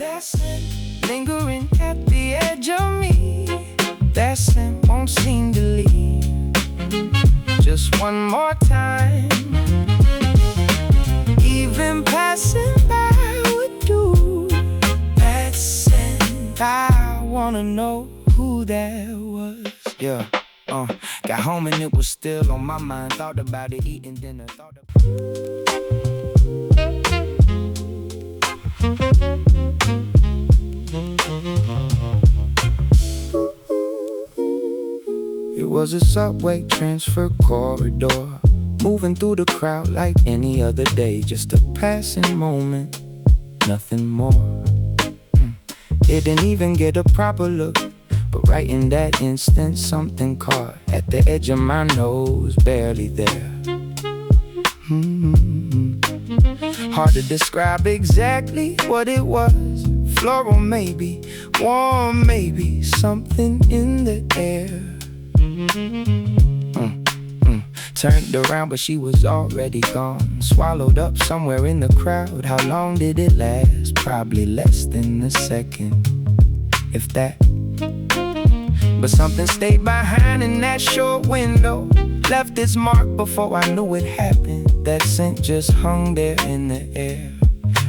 That scent lingering at the edge of me. That scent won't seem to leave. Just one more time. Even passing by would do. That scent, I wanna know who that was. Yeah, got home and it was still on my mind. Thought about it, eating dinner, thought about It was a subway transfer corridor, moving through the crowd like any other day. Just a passing moment, nothing more. Didn't even get a proper look, but right in that instant something caught at the edge of my nose, barely there. Hard to describe exactly what it was. Floral maybe, warm maybe, something in the air. Turned around but she was already gone, swallowed up somewhere in the crowd. How long did it last? Probably less than a second, if that. But something stayed behind in that short window, left its mark before I knew it happened. That scent just hung there in the air,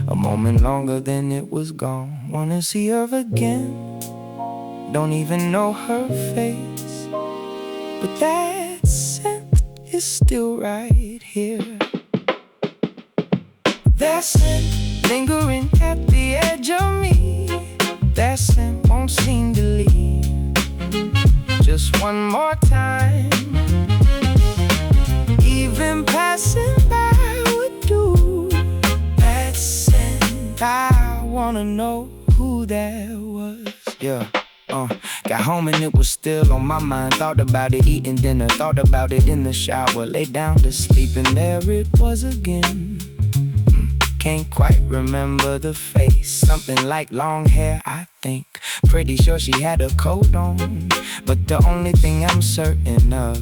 a moment longer than it was gone. Wanna see her again, don't even know her face, but that scent is still right here. That scent lingering at the edge of me. That scent won't seem to leave. Just one more time. Even passing by would do. That scent, I wanna know who that was. Yeah. Got home and it was still on my mind. Thought about it, eating dinner, thought about it in the shower. Lay down to sleep and there it was again. Can't quite remember the face. Something like long hair, I think. Pretty sure she had a coat on, but the only thing I'm certain of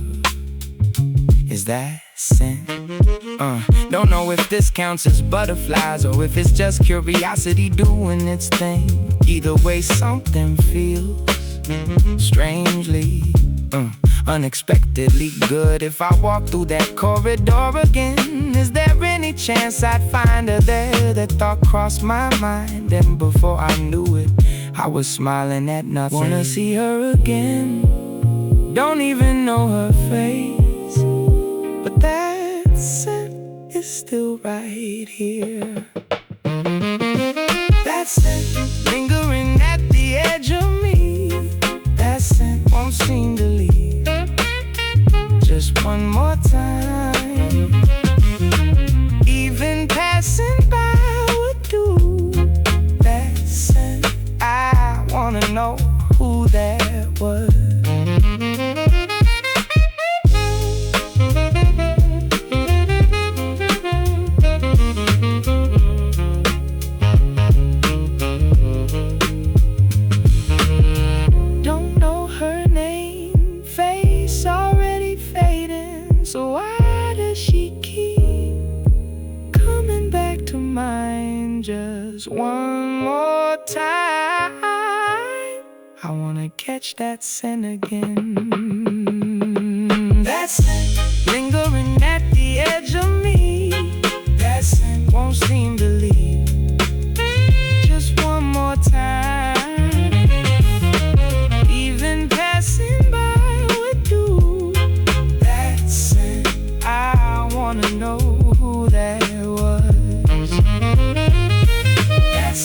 is that scent. Don't know if this counts as butterflies or if it's just curiosity doing its thing. Either way, something feels strangely, unexpectedly good. If I walk through that corridor again, is there any chance I'd find her there? That thought crossed my mind, and before I knew it, I was smiling at nothing. Wanna see her again, don't even know her face, but that scent is still right here. That scent lingering at the edge of me. That scent won't seem to leave. Just one more time. Even passing by would do. That scent, I wanna know who that was. So why does she keep coming back to mind just one more time? I wanna catch that scent again. That scent lingering at the edge of me. That scent won't seem to leave. Just one more time. Even passing by would do. I wanna know who that was. That's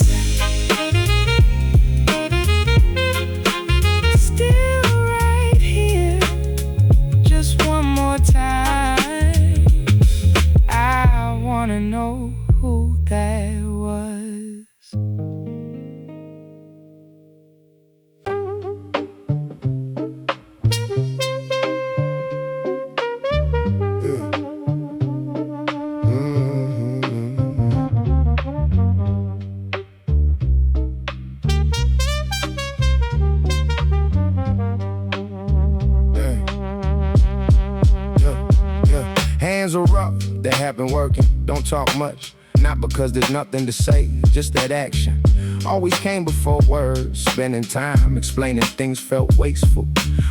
still right here. Just one more time. I wanna know who that was. Hands are up, they have been working, don't talk much. Not because there's nothing to say, just that action. always came before words. Spending time explaining things felt wasteful.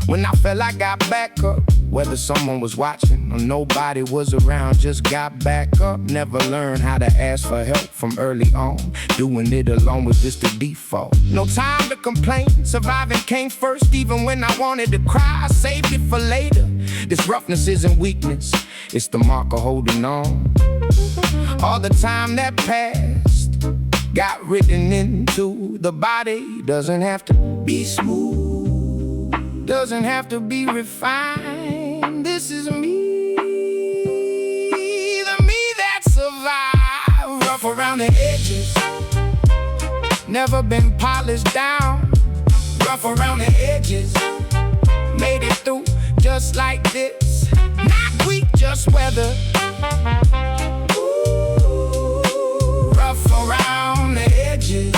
When I felt I got back up, whether someone was watching or nobody was around, just got back up. Never learned how to ask for help from early on. Doing it alone was just the default. No time to complain, surviving came first. Even when I wanted to cry, I saved it for later. This roughness isn't weakness, it's the mark of holding on. All the time that passed got written into the body. Doesn't have to be smooth, doesn't have to be refined. This is me, the me that survived. Rough around the edges, never been polished down. Rough around the edges, made it through just like this. Not weak, just weather. Rough around the edges.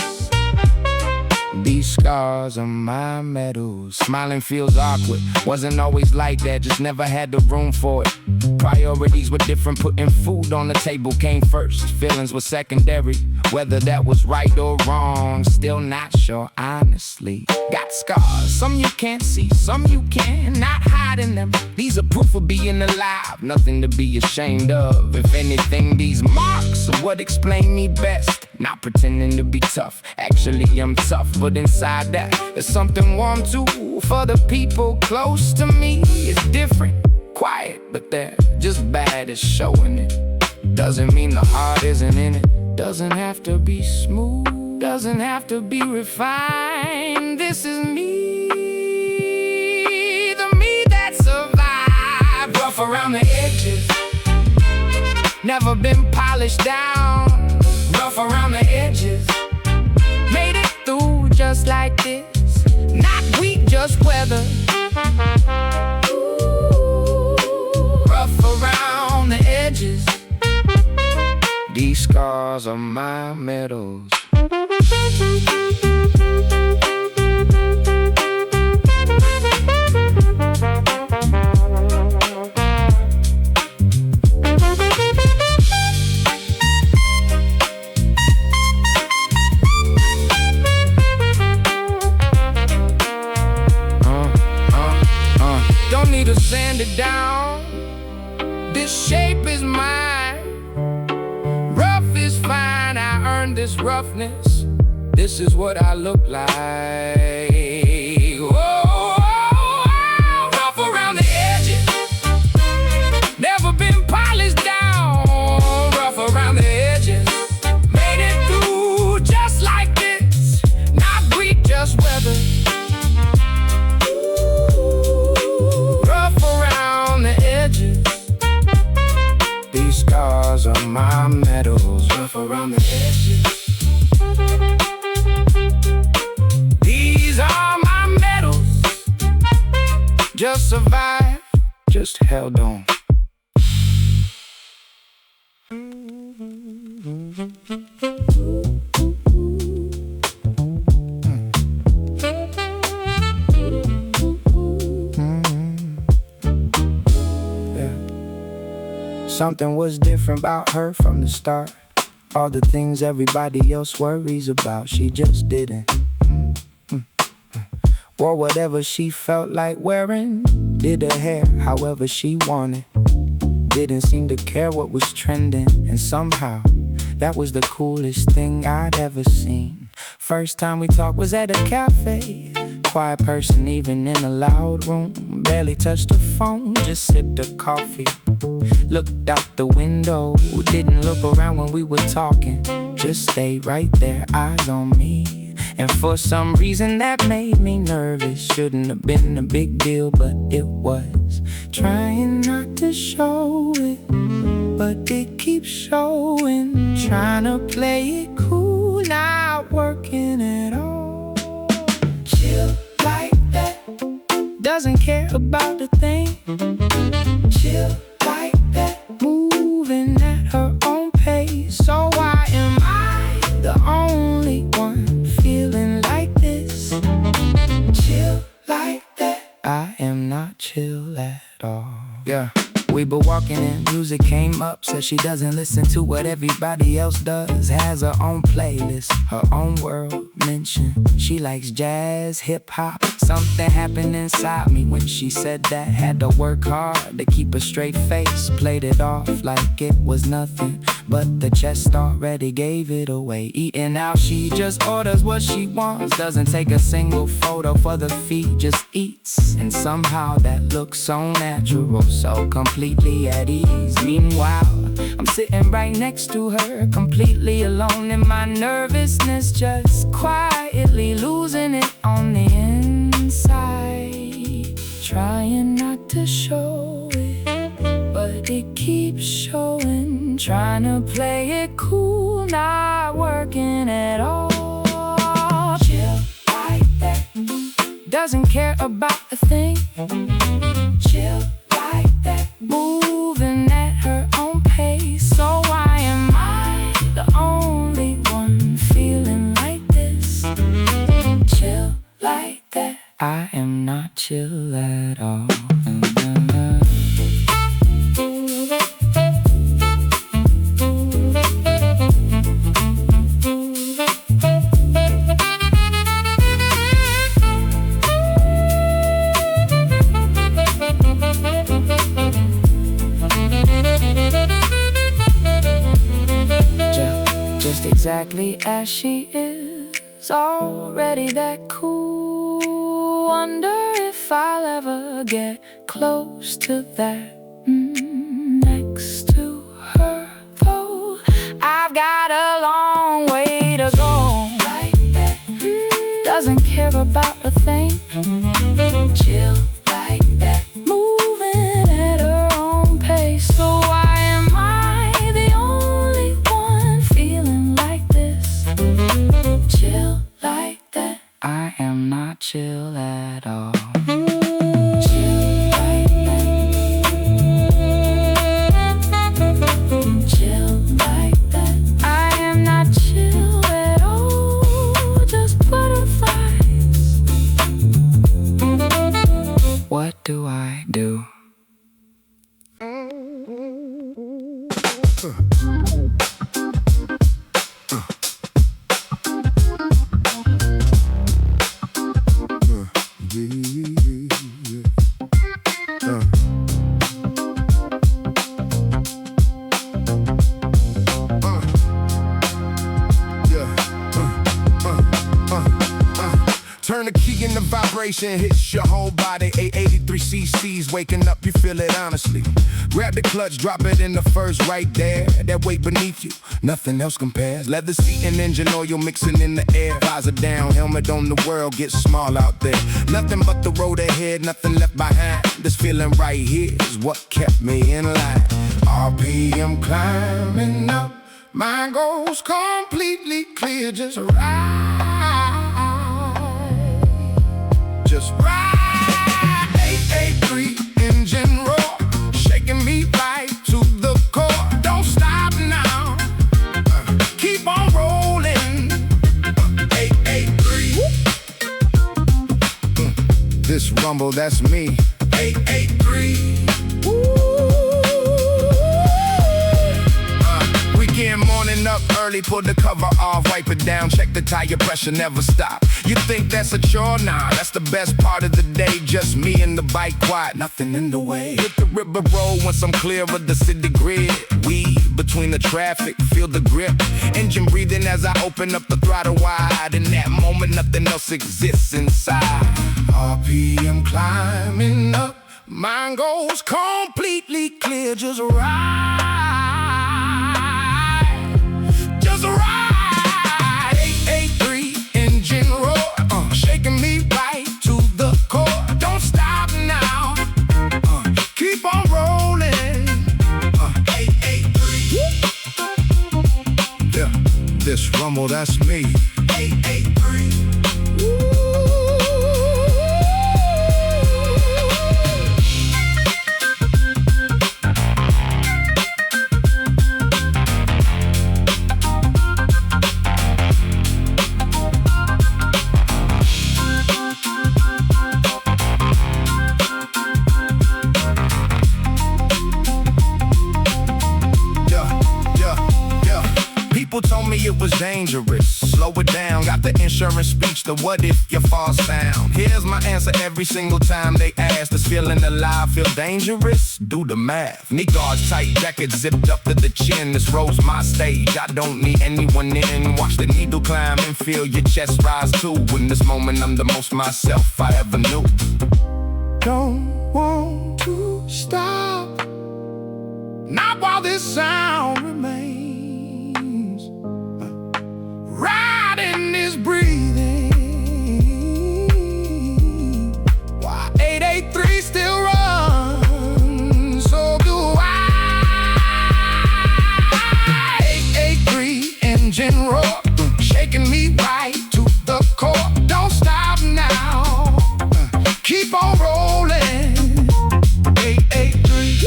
These scars are my medals. Smiling feels awkward, wasn't always like that, just never had the room for it. Priorities were different, putting food on the table came first. Feelings were secondary, whether that was right or wrong, still not sure, honestly. Got scars, some you can't see, some you can, not hiding them. These are proof of being alive, nothing to be ashamed of. If anything, these marks are what explain me best. Not pretending to be tough, actually I'm tough, but inside that, there's something warm too. For the people close to me, it's different. Quiet, but they're just bad at showing it. Doesn't mean the heart isn't in it. Doesn't have to be smooth, doesn't have to be refined. This is me, the me that survived. Rough around the edges, never been polished down. Rough around the edges, made it through just like this. Not weak, just weather. Rough around the edges. These scars are my medals. Don't need to sand it down. This shape is mine. Rough is fine, I earned this roughness. This is what I look like. Whoa, rough around the edges, never been polished down. Rough around the edges, made it through just like this. Not weak, just weather. Rough around the edges. These scars are my medals. Rough around the edges. These are my medals. Just survived, just held on. Something was different about her from the start. All the things everybody else worries about, she just didn't. Wore whatever she felt like wearing, did her hair however she wanted. Didn't seem to care what was trending, and somehow that was the coolest thing I'd ever seen. First time we talked was at a cafe. Quiet person even in a loud room. Barely touched her phone, just sipped her coffee. Looked out the window, didn't look around when we were talking. Just stayed right there, eyes on me. And for some reason that made me nervous. Shouldn't have been a big deal, but it was. Trying not to show it, but it keeps showing. Trying to play it cool, not working at all. Chill like that, doesn't care about a thing. Chill like that, moving at her own pace. So why am I the only one feeling like this? Chill like that, I am not chill at all. Yeah, we We were walking and music came up. Said she doesn't listen to what everybody else does. Has her own playlist, her own world mentioned. She likes jazz, hip-hop. Something happened inside me when she said that. Had to work hard to keep a straight face. Played it off like it was nothing, but the chest already gave it away. Eating out, she just orders what she wants. Doesn't take a single photo for the feed, just eats. And somehow that looks so natural, so completely at ease. Meanwhile, I'm sitting right next to her, completely alone in my nervousness, just quietly losing it on the inside. Trying not to show it, but it keeps showing. Trying to play it cool, not working at all. Chill like that, doesn't care about a thing. Chill like that, moving at her own pace. So why am I the only one feeling like this? Chill like that, I am not chill at all. Just exactly as she is, already that cool. Wonder if I'll ever get close to that. Next to her though, I've got a long way to go. Doesn't care about a thing. Chill like that, moving at her own pace. So why am I the only one feeling like this? Chill like that, I am not chill at all. Chill like that, chill like that, I am not chill at all. Just butterflies. What do I do? Turn the key in the vibration, hits your whole body. 883 cc's, waking up, you feel it honestly. Grab the clutch, drop it in the first right there. That weight beneath you, nothing else compares. Leather seat and engine oil mixing in the air. Visor down, helmet on the world, gets small out there. Nothing but the road ahead, nothing left behind. This feeling right here is what kept me in line. RPM climbing up, my goals completely clear, just right. Just ride, 883 engine roar, shaking me right to the core. Don't stop now, keep on rolling. 883, this rumble, that's me. 883. Weekend morning up early, pull the cover off, wipe it down, check the tire pressure, never stop. You think that's a chore? Nah, that's the best part of the day. Just me and the bike, quiet, nothing in the way. Hit the river road once I'm clear of the city grid. Weave between the traffic, feel the grip. Engine breathing as I open up the throttle wide. In that moment, nothing else exists inside. RPM climbing up, mind goes completely clear. Just ride. Just ride, 883 engine roar, shaking me right to the core. Don't stop now, keep on rolling. 883, yeah, this rumble, that's me. 883. the insurance speech, the what if you fall down. Here's my answer every single time they ask. Does feeling alive feel dangerous? Do the math. Knee guards, tight jackets zipped up to the chin. This road's my stage, I don't need anyone in. Watch the needle climb and feel your chest rise too. In this moment I'm the most myself I ever knew. Don't want to stop, not while this sound remains. Riding is breathing, while 883 still runs. So do I. 883 engine roar, shaking me right to the core. Don't stop now, keep on rolling. 883.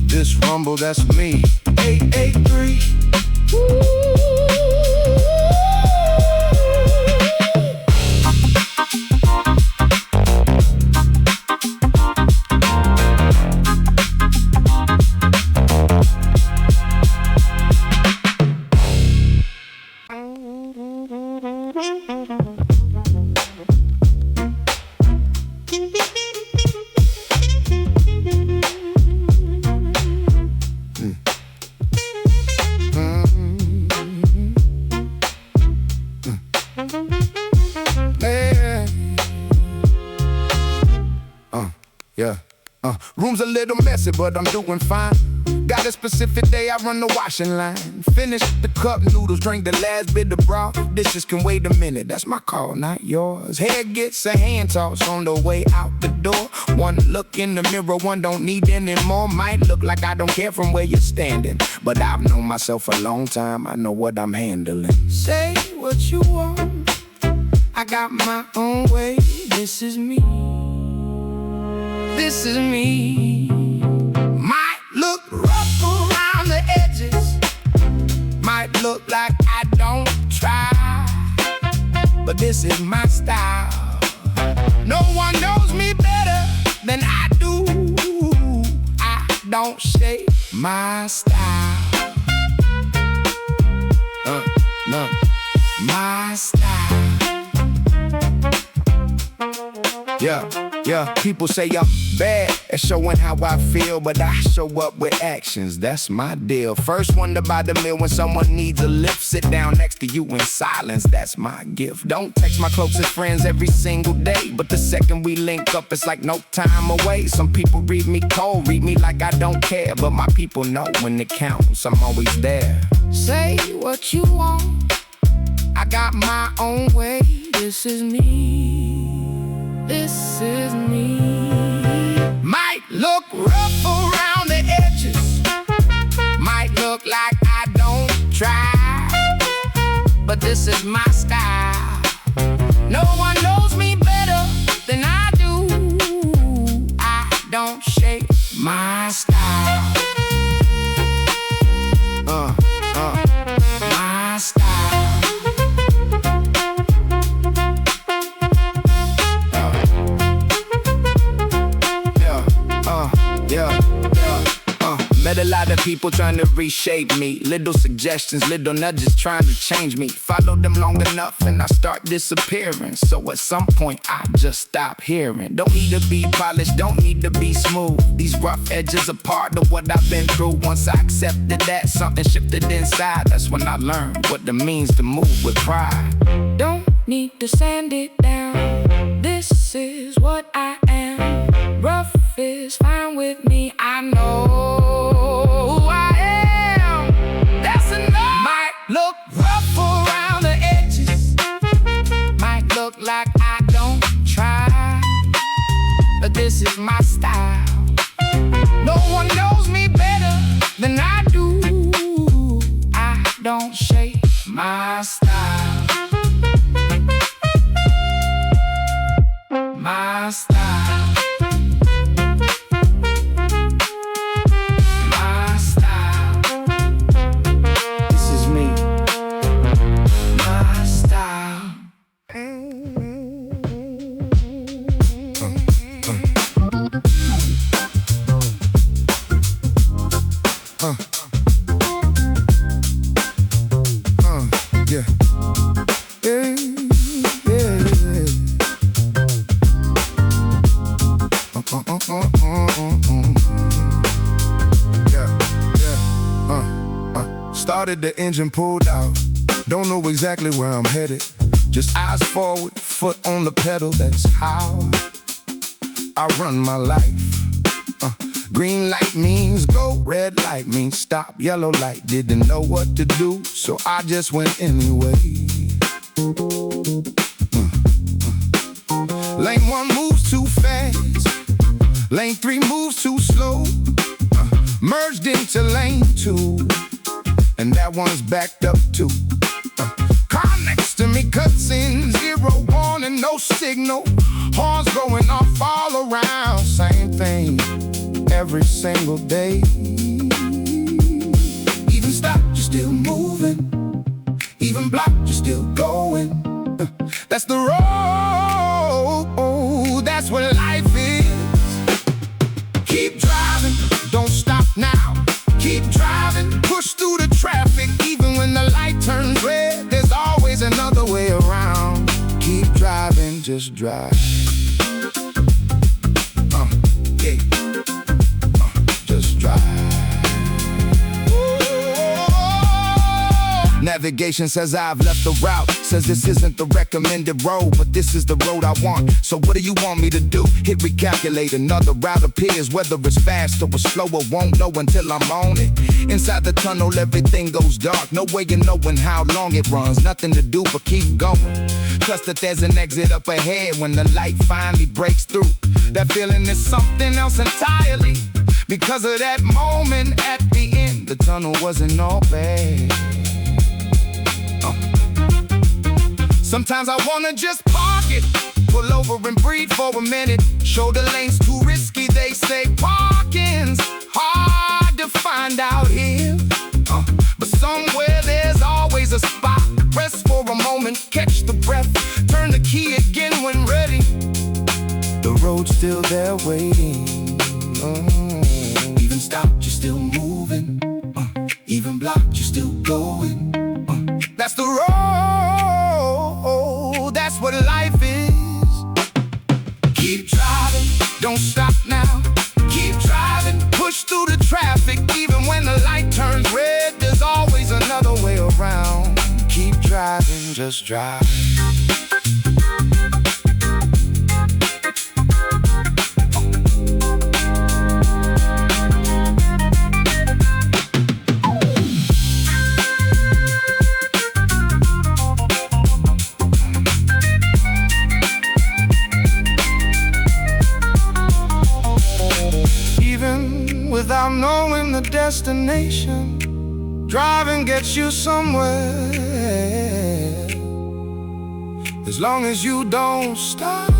This rumble, that's me. 883. Room's a little messy, but I'm doing fine. Got a specific day, I run the washing line. Finish the cup noodles, drink the last bit of broth. Dishes can wait a minute, that's my call, not yours. Head gets a hand toss on the way out the door. One look in the mirror, one don't need any more. Might look like I don't care from where you're standing, but I've known myself a long time, I know what I'm handling. Say what you want, I got my own way. This is me. This is me. Might look rough around the edges, might look like I don't try, but this is my style. No one knows me better than I do. I don't shape my style. No, my style. Yeah, people say I'm bad at showing how I feel, but I show up with actions, that's my deal. First one to buy the meal when someone needs a lift. Sit down next to you in silence, that's my gift. Don't text my closest friends every single day, but the second we link up, it's like no time away. Some people read me cold, read me like I don't care, but my people know when it counts, I'm always there. Say what you want, I got my own way. This is me. This is me. Might look rough around the edges, might look like I don't try, but this is my style. No one knows me better than I do. I don't shape my style. My style. Met a lot of people trying to reshape me. Little suggestions, little nudges trying to change me. Follow them long enough and I start disappearing. So at some point I just stop hearing. Don't need to be polished, don't need to be smooth. These rough edges are part of what I've been through. Once I accepted that, something shifted inside. That's when I learned what it means to move with pride. Don't need to sand it down, this is what I am. Rough is fine with me, I know who I am. That's enough. Might look rough around the edges, might look like I don't try, but this is my style. No one knows me better than I do. I don't shape my style. My style. Yeah. Yeah, yeah, yeah. Started the engine, pulled out. Don't know exactly where I'm headed. Just eyes forward, foot on the pedal. That's how I run my life. Green light means go, red light means stop. Yellow light, didn't know what to do, so I just went anyway. Lane 1 moves too fast. Lane 3 moves too slow. Merged into lane 2, and that one's backed up too. Car next to me cuts in, 0 warning, no signal. Horns going off all around, same thing every single day. Even stop, you're still moving. Even block, you're still going. That's the road, that's what life is. Keep driving, don't stop now. Keep driving, push through the traffic. Even when the light turns red, there's always another way around. Keep driving, just drive. Yeah. Just drive. Navigation says I've left the route. Says this isn't the recommended road, but this is the road I want. So what do you want me to do? Hit recalculate, another route appears. Whether it's faster or slower, won't know until I'm on it. Inside the tunnel, everything goes dark. No way of knowing how long it runs. Nothing to do but keep going. Trust that there's an exit up ahead when the light finally breaks through. That feeling is something else entirely. Because of that moment at the end, the tunnel wasn't all bad. Sometimes I wanna just park it, pull over and breathe for a minute. Shoulder lanes too risky, they say parking's hard to find out here. But somewhere there's always a spot. Rest for a moment, catch the breath, turn the key again when ready. The road's still there waiting. Even stopped, you're still moving. Even blocked, you're still going. That's the road, that's what life is. Keep driving, don't stop now. Keep driving, push through the traffic. Even when the light turns red, there's always another way around. Keep driving, just drive. Without knowing the destination, driving gets you somewhere. As long as you don't stop,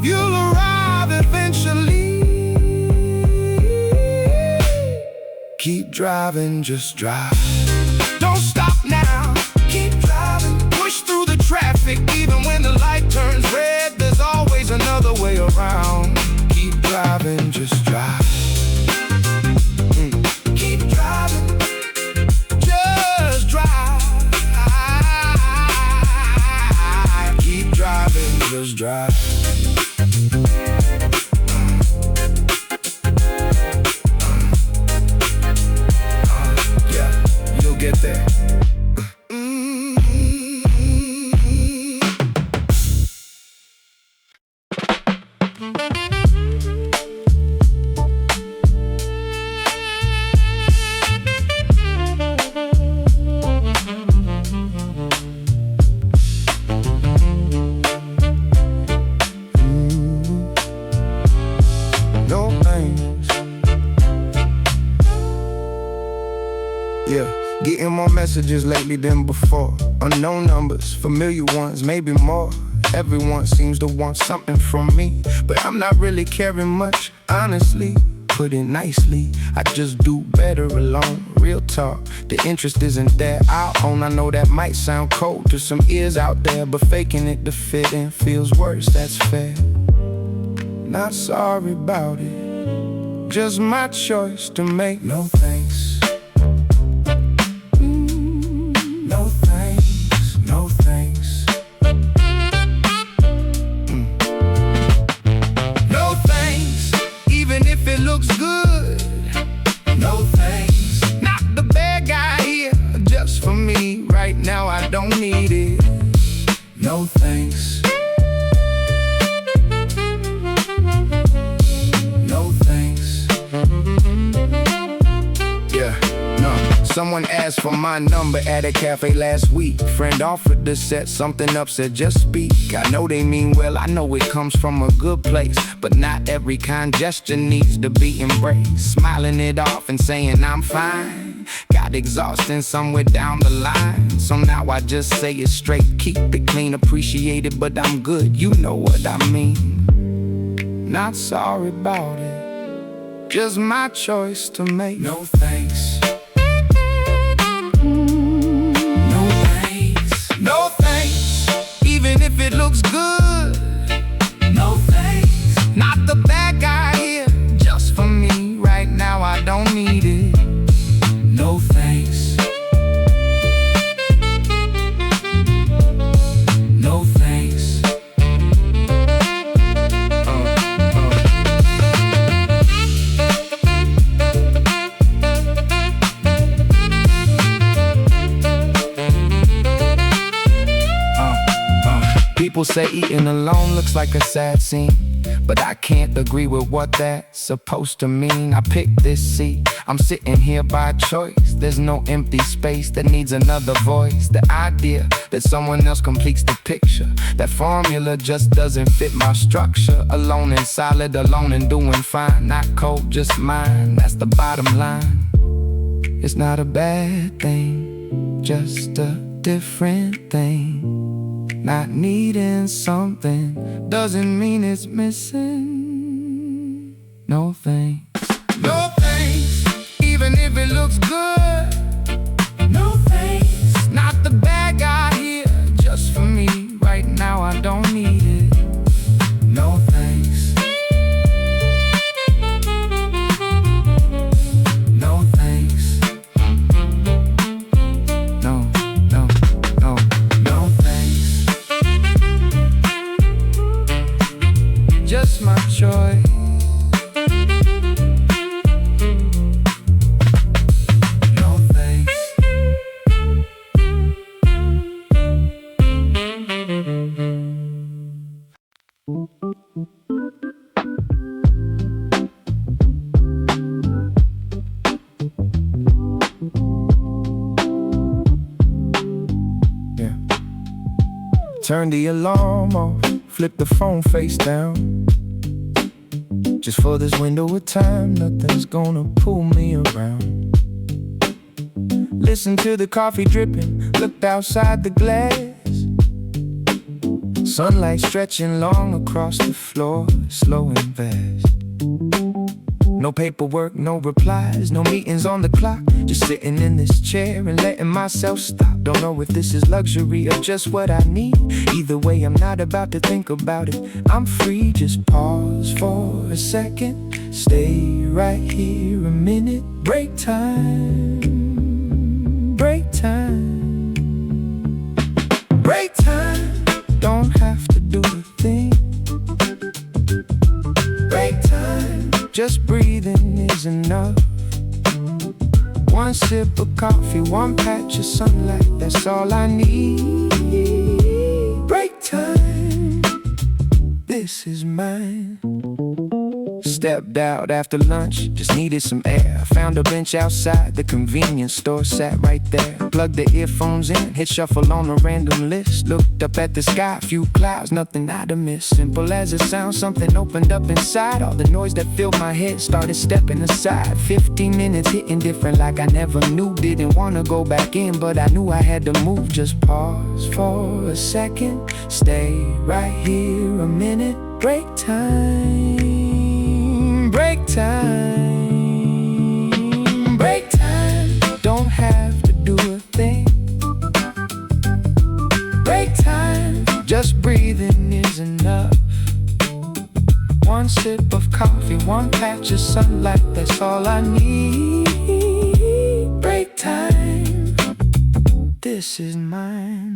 you'll arrive eventually. Keep driving, just drive. Don't stop now, keep driving. Push through the traffic, even when the light turns red. There's always another way around. Keep driving, just drive. Keep driving, just drive. Keep driving, just drive. Yeah, you'll get there. Yeah, getting more messages lately than before. Unknown numbers, familiar ones, maybe more. Everyone seems to want something from me, but I'm not really caring much, honestly. Put it nicely, I just do better alone. Real talk, the interest isn't there. I know that might sound cold to some ears out there, but faking it to fit in feels worse, that's fair. Not sorry about it, just my choice to make. No thanks. Someone asked for my number at a cafe last week. Friend offered to set something up, said just speak. I know they mean well, I know it comes from a good place, but not every kind gesture needs to be embraced. Smiling it off and saying I'm fine got exhausting somewhere down the line. So now I just say it straight, keep it clean, appreciate it, but I'm good, you know what I mean. Not sorry about it, just my choice to make. No thanks. No thanks. No thanks. Even if it looks good. No thanks. Not the bad guy here, just for me. Right now I don't need it. No thanks. No thanks. People say eating alone looks like a sad scene, but I can't agree with what that's supposed to mean. I picked this seat, I'm sitting here by choice. There's no empty space that needs another voice. The idea that someone else completes the picture, that formula just doesn't fit my structure. Alone and solid, alone and doing fine. Not cold, just mine, that's the bottom line. It's not a bad thing, just a different thing. Not needing something doesn't mean it's missing. No thanks. No thanks, even if it looks good. No thanks. Not the bad guy here, just for me. Right now I don't need it. No thanks. No thanks. No, no, no, no thanks. Just my choice. No thanks. Yeah. Turn the alarm off, flip the phone face down. Just for this window of time, nothing's gonna pull me around. Listen to the coffee dripping, looked outside the glass. Sunlight stretching long across the floor, slow and fast. No paperwork, no replies, no meetings on the clock. Just sitting in this chair and letting myself stop. Don't know if this is luxury or just what I need. Either way, I'm not about to think about it. I'm free, just pause for a second. Stay right here a minute. Break time. Break time. Break time. Don't have to do a thing. Break time. Just breathing is enough. One sip of coffee, one patch of sunlight, that's all I need. Break time, this is mine. Stepped out after lunch, just needed some air. Found a bench outside the convenience store, sat right there. Plugged the earphones in, hit shuffle on a random list. Looked up at the sky, few clouds, nothing I'd have missed. Simple as it sounds, something opened up inside. All the noise that filled my head started stepping aside. 15 minutes hitting different like I never knew. Didn't wanna go back in, but I knew I had to move. Just pause for a second, stay right here a minute. Break time. Break time. Break time. Don't have to do a thing. Break time. Just breathing is enough. One sip of coffee, one patch of sunlight, that's all I need. Break time. This is mine.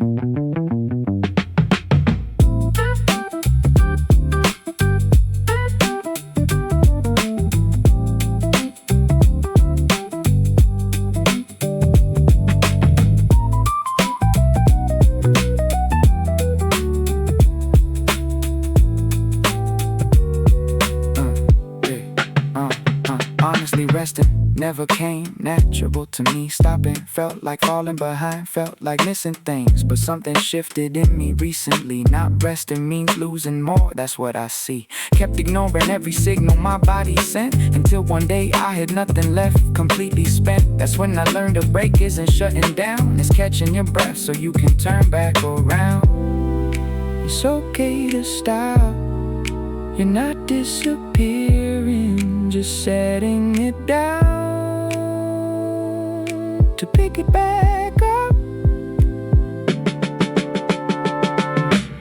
never came natural to me. Stopping felt like falling behind, felt like missing things. But something shifted in me recently. Not resting means losing more, that's what I see. Kept ignoring every signal my body sent, until one day I had nothing left, completely spent. That's when I learned a break isn't shutting down, it's catching your breath so you can turn back around. It's okay to stop, you're not disappearing, just setting it down to pick it back up.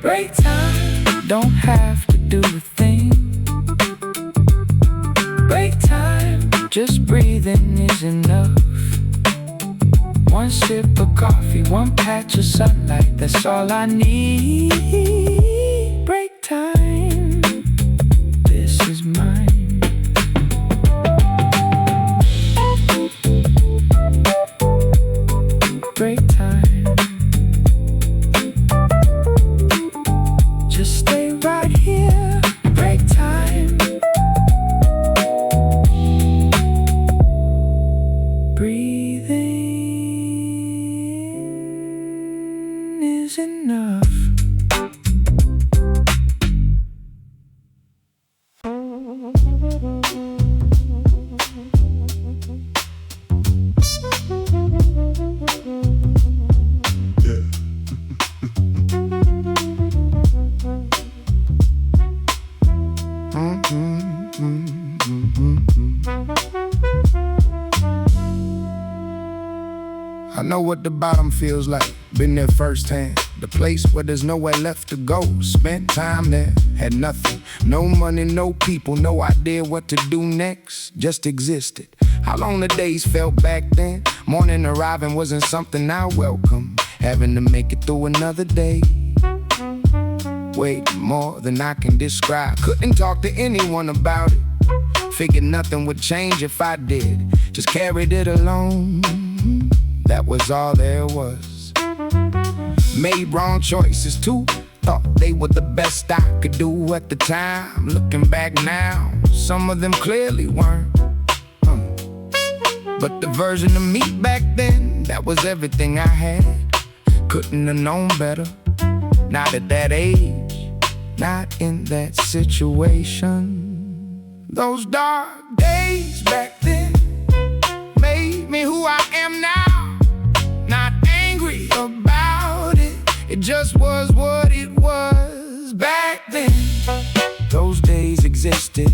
Break time, don't have to do a thing. Break time, just breathing is enough. One sip of coffee, one patch of sunlight, that's all I need. Break time, this is mine. Break time, just stay right here. Break time, breathing is enough. I know what the bottom feels like, been there firsthand. The place where there's nowhere left to go. Spent time there, had nothing. No money, no people, no idea what to do next. Just existed. How long the days felt back then. Morning arriving wasn't something I welcome. Having to make it through another day. Way more than I can describe. Couldn't talk to anyone about it. Figured nothing would change if I did. Just carried it alone. That was all there was. Made wrong choices too. Thought they were the best I could do at the time. Looking back now, some of them clearly weren't. But the version of me back then, that was everything I had. Couldn't have known better. Not at that age, not in that situation. Those dark days back then made me who I am now. Not angry about it, it just was what it was back then. Those days existed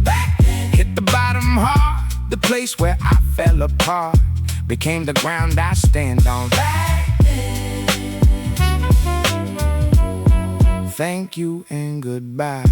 back then. Hit the bottom hard, the place where I fell apart became the ground I stand on back then. Thank you and goodbye.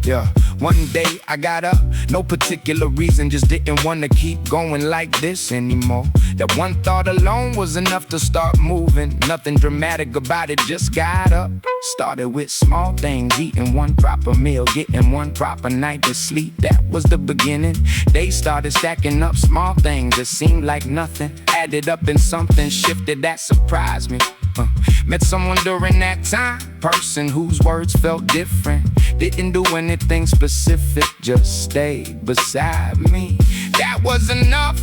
Yeah. One day I got up, no particular reason, just didn't want to keep going like this anymore. That one thought alone was enough to start moving. Nothing dramatic about it, just got up. Started with small things, eating one proper meal, getting one proper night to sleep. That was the beginning. They started stacking up small things that seemed like nothing. Added up and something shifted that surprised me. Met someone during that time, person whose words felt different. Didn't do anything specific, just stayed beside me. That was enough,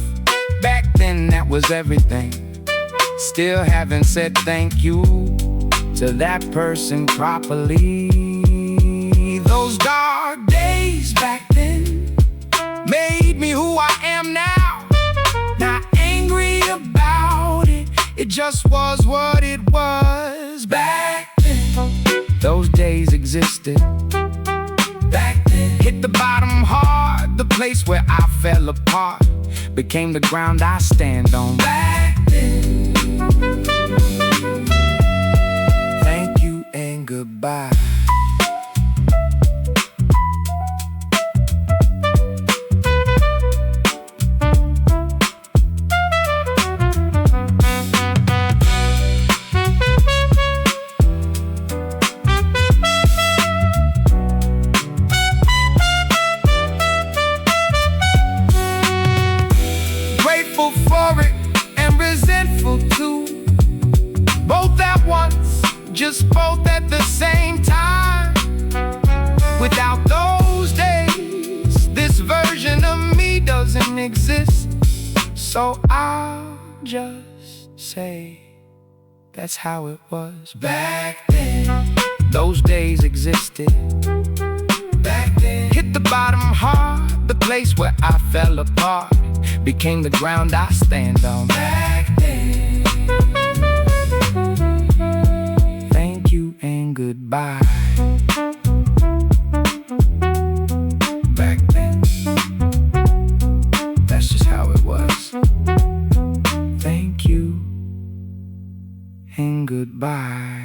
back then that was everything. Still haven't said thank you to that person properly. Those dark days back then made me who I am now. Not angry about it, it just was what it was back then. Those days existed back then. Hit the bottom hard, the place where I fell apart became the ground I stand on back then. Thank you and goodbye. For it and resentful too, both at once, just both at the same time. Without those days, So I'll just say that's how it was back then. Those days existed back then. Hit the bottom hard, the place where I fell apart became the ground I stand on back then. Thank you and goodbye. Back then, that's just how it was. Thank you and goodbye.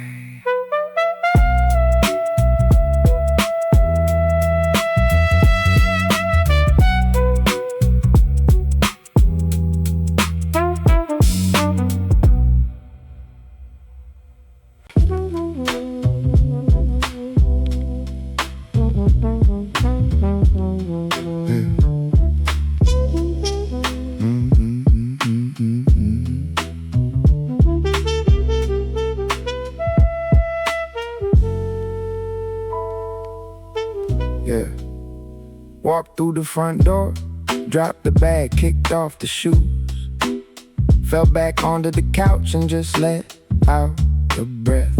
Yeah. Walked through the front door, dropped the bag, kicked off the shoes, fell back onto the couch and just let out the breath.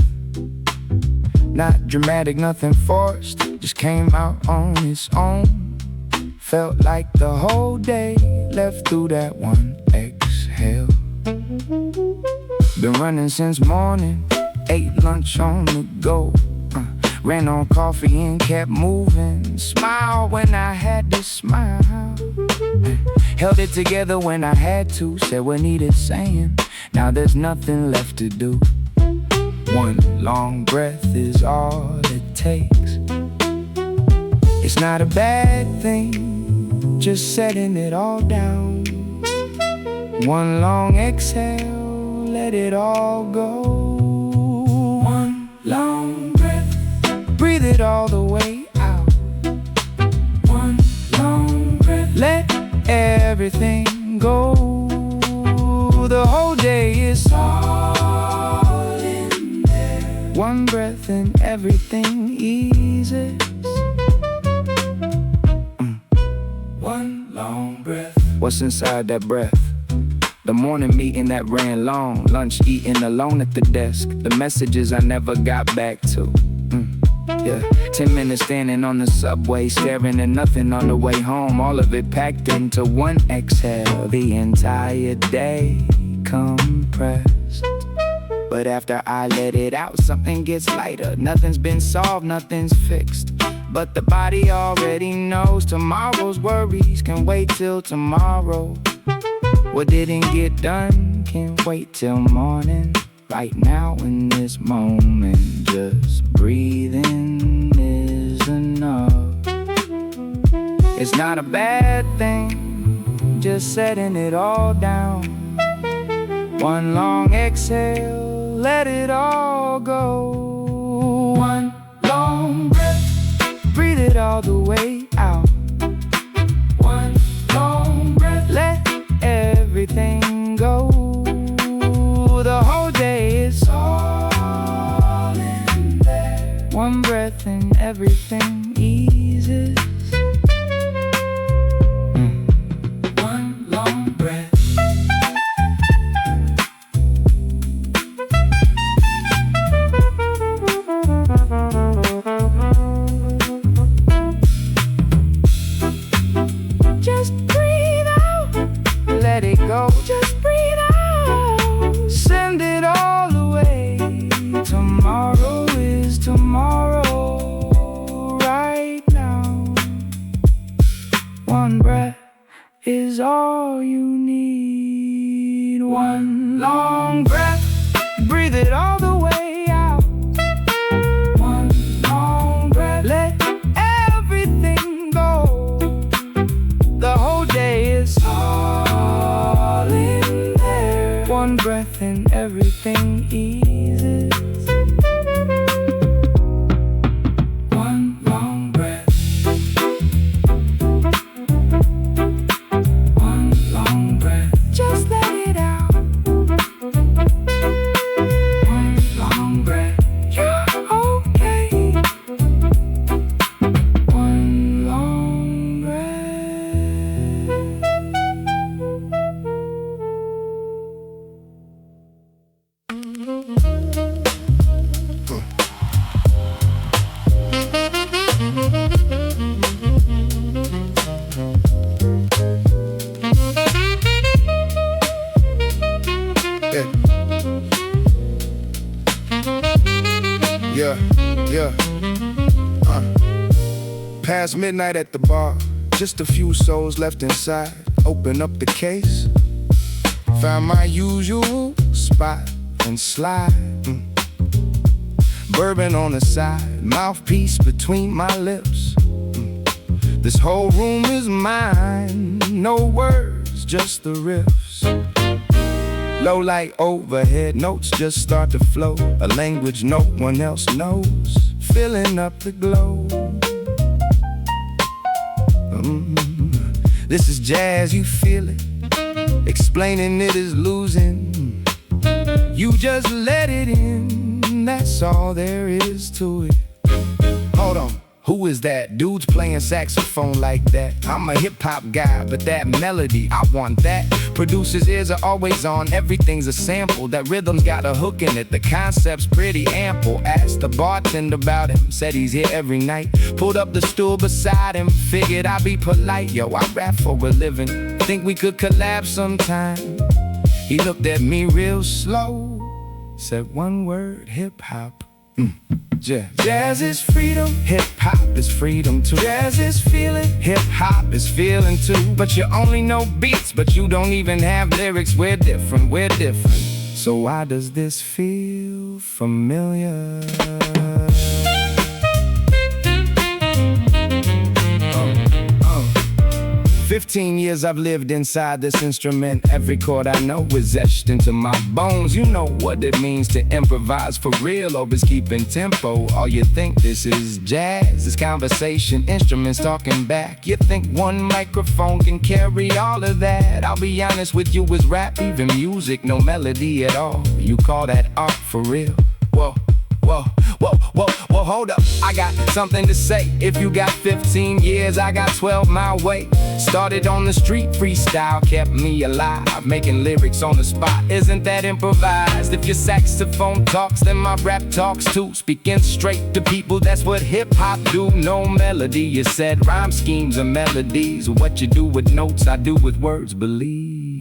Not dramatic, nothing forced, just came out on its own. Felt like the whole day left through that one exhale. Been running since morning, ate lunch on the go. Ran on coffee and kept moving. Smiled when I had to smile. Held it together when I had to. Said what needed saying. Now there's nothing left to do. One long breath is all it takes. It's not a bad thing, just setting it all down. One long exhale, let it all go. One long breath, breathe it all the way out. One long breath, let everything go. The whole day is all in there. One breath and everything eases. One long breath. What's inside that breath? The morning meeting that ran long. Lunch eating alone at the desk. The messages I never got back to. Yeah, 10 minutes standing on the subway, staring at nothing on the way home. All of it packed into one exhale. The entire day compressed. But after I let it out, something gets lighter. Nothing's been solved, nothing's fixed. But the body already knows tomorrow's worries can wait till tomorrow. What didn't get done can wait till morning. Right now in this moment, just breathing is enough. It's not a bad thing, just setting it all down. One long exhale, let it all go. One long breath, breathe it all the way out. One long breath, let everything go. The whole day is all in there. One breath and everything eases. One long breath. Just breathe out, let it go. Just breathe out, send it all away. Tomorrow is tomorrow, right now. One breath is all you need. One long breath, breathe it all the way out. One long breath, let everything go. The whole day is all in there. One breath and everything eases. One long breath. One long breath. Just let it out. One long breath. You're okay. One long breath. past midnight at the bar, just a few souls left inside. Open up the case, found my usual spot and slide. Bourbon on the side, mouthpiece between my lips. This whole room is mine, no words, just the riffs. Low light overhead, notes just start to flow. A language no one else knows, filling up the glow. This is jazz, you feel it. Explaining it is losing. You just let it in, that's all there is to it. Hold on. Who is that? Dude's playing saxophone like that. I'm a hip-hop guy, but that melody, I want that. Producers' ears are always on, everything's a sample. That rhythm's got a hook in it, the concept's pretty ample. Asked the bartender about him, said he's here every night. Pulled up the stool beside him, figured I'd be polite. Yo, I rap for a living, think we could collab sometime. He looked at me real slow, said one word, hip-hop. Jazz is freedom, hip-hop is freedom too. Jazz is feeling, hip-hop is feeling too. But you only know beats, but you don't even have lyrics. We're different, we're different. So why does this feel familiar? 15 years I've lived inside this instrument. Every chord I know is etched into my bones. You know what it means to improvise for real, always keeping tempo. All you think this is jazz, this conversation, instruments talking back. You think one microphone can carry all of that? I'll be honest with you, is rap even music? No melody at all. You call that art for real? Whoa, whoa, whoa, whoa, whoa, hold up. I got something to say. If you got 15 years, I got 12 my way. Started on the street, freestyle kept me alive, making lyrics on the spot. Isn't that improvised? If your saxophone talks, then my rap talks too. Speaking straight to people, that's what hip-hop do. No melody, you said rhyme schemes are melodies. What you do with notes, I do with words, believe.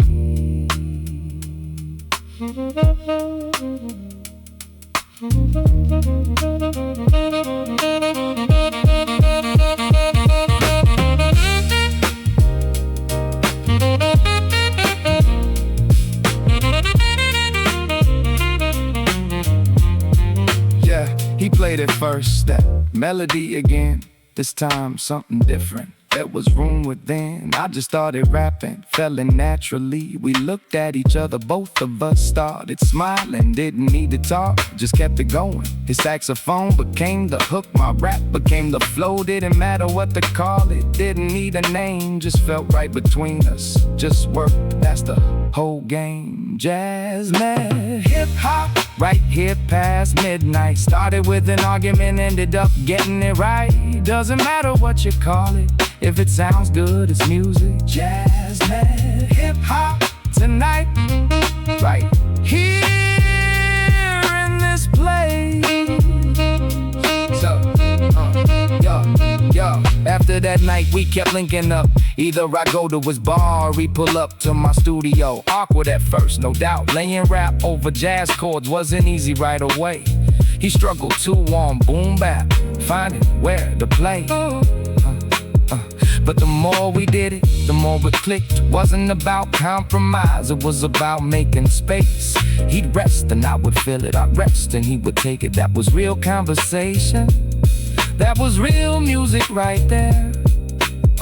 He played it first, that melody again. This time something different. There was room within. I just started rapping, fell in naturally. We looked at each other, both of us started smiling. Didn't need to talk, just kept it going. His saxophone became the hook, my rap became the flow. Didn't matter what to call it, didn't need a name. Just felt right between us, just worked, that's the whole game. Jazz met hip-hop right here past midnight. Started with an argument, ended up getting it right. Doesn't matter what you call it, if it sounds good, it's music. Jazz met hip-hop tonight, right here in this place. So, yo, after that night we kept linking up. Either I go to his bar or he pull up to my studio. Awkward at first, no doubt. Laying rap over jazz chords wasn't easy right away. He struggled too on boom bap, finding where to play. But the more we did it, the more it clicked. Wasn't about compromise, it was about making space. He'd rest and I would feel it. I'd rest and he would take it. That was real conversation. That was real music right there.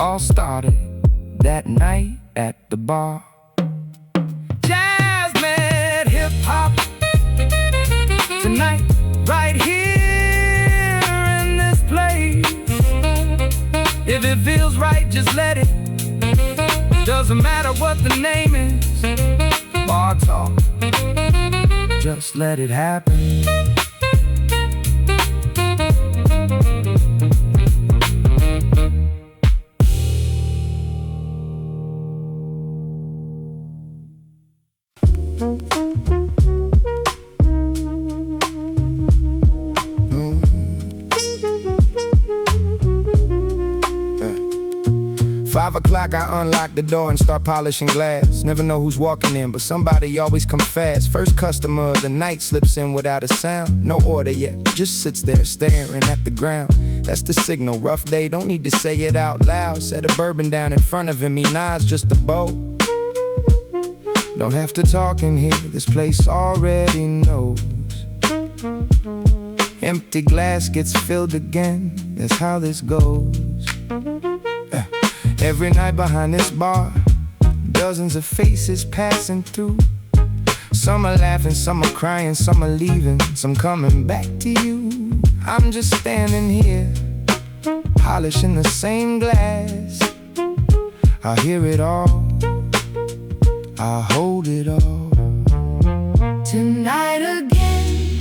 All started that night at the bar. Jazz met hip-hop tonight, right here in this place. If it feels right, just let it. Doesn't matter what the name is. Bar talk, just let it happen. 5 o'clock, I unlock the door and start polishing glass. Never know who's walking in, but somebody always come fast. First customer of the night slips in without a sound. No order yet, just sits there staring at the ground. That's the signal, rough day, don't need to say it out loud. Set a bourbon down in front of him, he nods just a bow. Don't have to talk in here, this place already knows. Empty glass gets filled again, that's how this goes. Every night behind this bar, dozens of faces passing through. Some are laughing, some are crying, some are leaving, some coming back to you. I'm just standing here, polishing the same glass. I hear it all, I hold it all. Tonight again,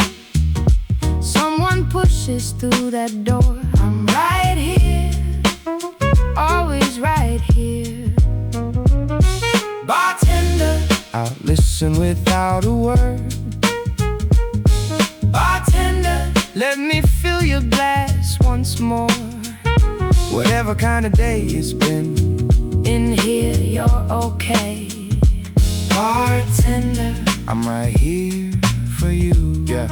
someone pushes through that door. I'm right here, always right here. Bartender, I'll listen without a word. Bartender, let me fill your glass once more. Whatever kind of day it's been, in here you're okay. Bartender, I'm right here for you. Yeah.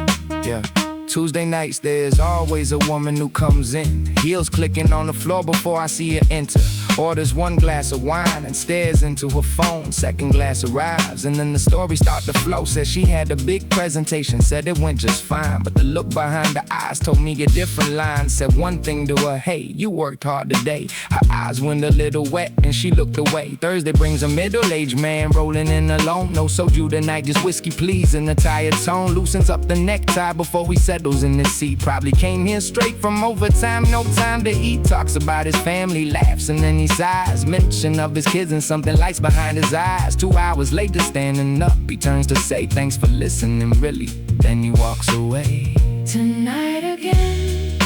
Tuesday nights, there's always a woman who comes in, heels clicking on the floor before I see her enter. Orders 1 glass of wine and stares into her phone. Second glass arrives and then the story starts to flow. Says she had a big presentation, said it went just fine, but the look behind her eyes told me a different line. Said one thing to her, hey, you worked hard today. Her eyes went a little wet and she looked away. Thursday brings a middle-aged man rolling in alone. No soju tonight, just whiskey please. In a tired tone, loosens up the necktie before he settles in his seat. Probably came here straight from overtime, no time to eat. Talks about his family, laughs, and then he sighs. Mention of his kids and something lights behind his eyes. 2 hours later, standing up, he turns to say thanks for listening, really. Then he walks away. Tonight again,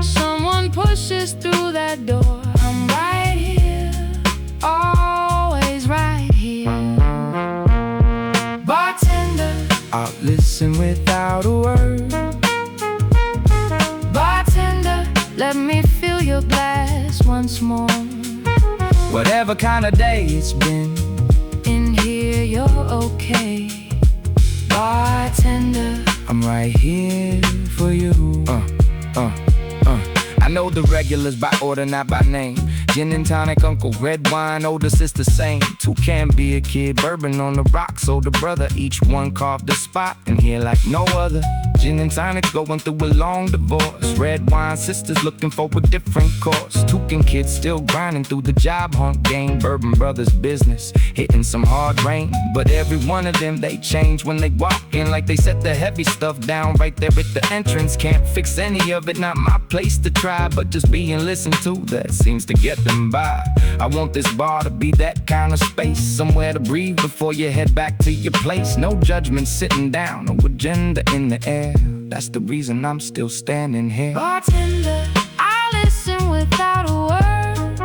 someone pushes through that door. I'm right here, always right here. Bartender, I'll listen without a word. Bartender, let me fill your glass once more. Whatever kind of day it's been, in here you're okay. Bartender, I'm right here for you. I know the regulars by order, not by name. Gin and tonic, uncle, red wine, older sister, same. 2 can be a kid, bourbon on the rocks, older brother. Each one carved a spot in here like no other. Gin and tonic going through a long divorce. Red wine sisters looking for a different course. Toucan kids still grinding through the job hunt game. Bourbon brothers business, hitting some hard rain. But every one of them, they change when they walk in. Like they set the heavy stuff down right there at the entrance. Can't fix any of it, not my place to try. But just being listened to, that seems to get them by. I want this bar to be that kind of space. Somewhere to breathe before you head back to your place. No judgment sitting down, no agenda in the air. That's the reason I'm still standing here. Bartender, I listen without a word.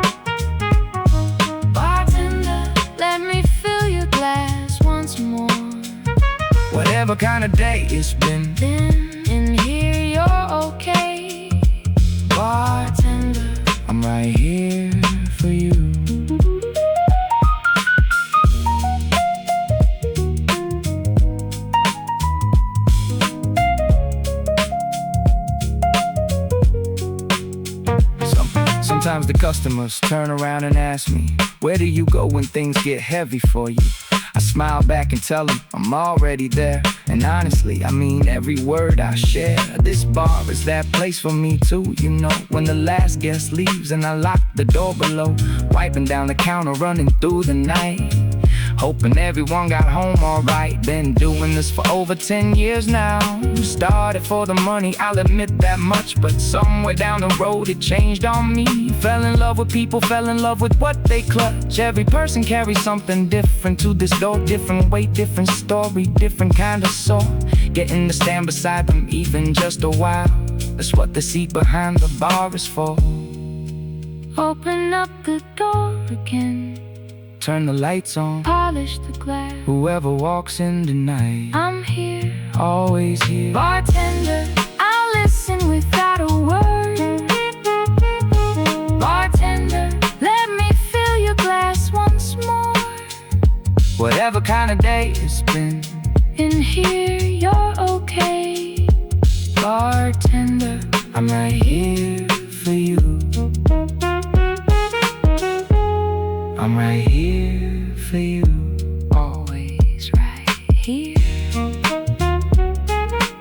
Bartender, let me fill your glass once more. Whatever kind of day it's been, then in here you're okay. Bartender, I'm right here for you. Sometimes the customers turn around and ask me, where do you go when things get heavy for you? I smile back and tell them I'm already there. And honestly, I mean every word I share. This bar is that place for me too, you know. When the last guest leaves and I lock the door below, wiping down the counter, running through the night, hoping everyone got home alright. Been doing this for over 10 years now. Started for the money, I'll admit that much. But somewhere down the road it changed on me. Fell in love with people, fell in love with what they clutch. Every person carries something different to this door. Different weight, different story, different kind of soul. Getting to stand beside them even just a while, that's what the seat behind the bar is for. Open up the door again, turn the lights on, polish the glass. Whoever walks in tonight, I'm here, always here. Bartender, I'll listen without a word. Bartender, let whatever kind of day it's been. In here, you're okay. Bartender, I'm right here for you. I'm right here for you. Always right here.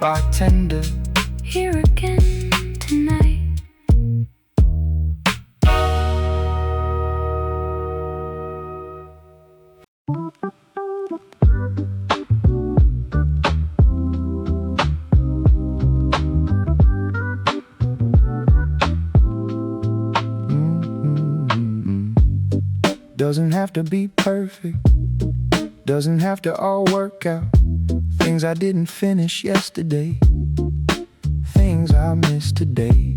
Bartender, Here again tonight. doesn't have to be perfect, doesn't have to all work out. Things I didn't finish yesterday, things I missed today,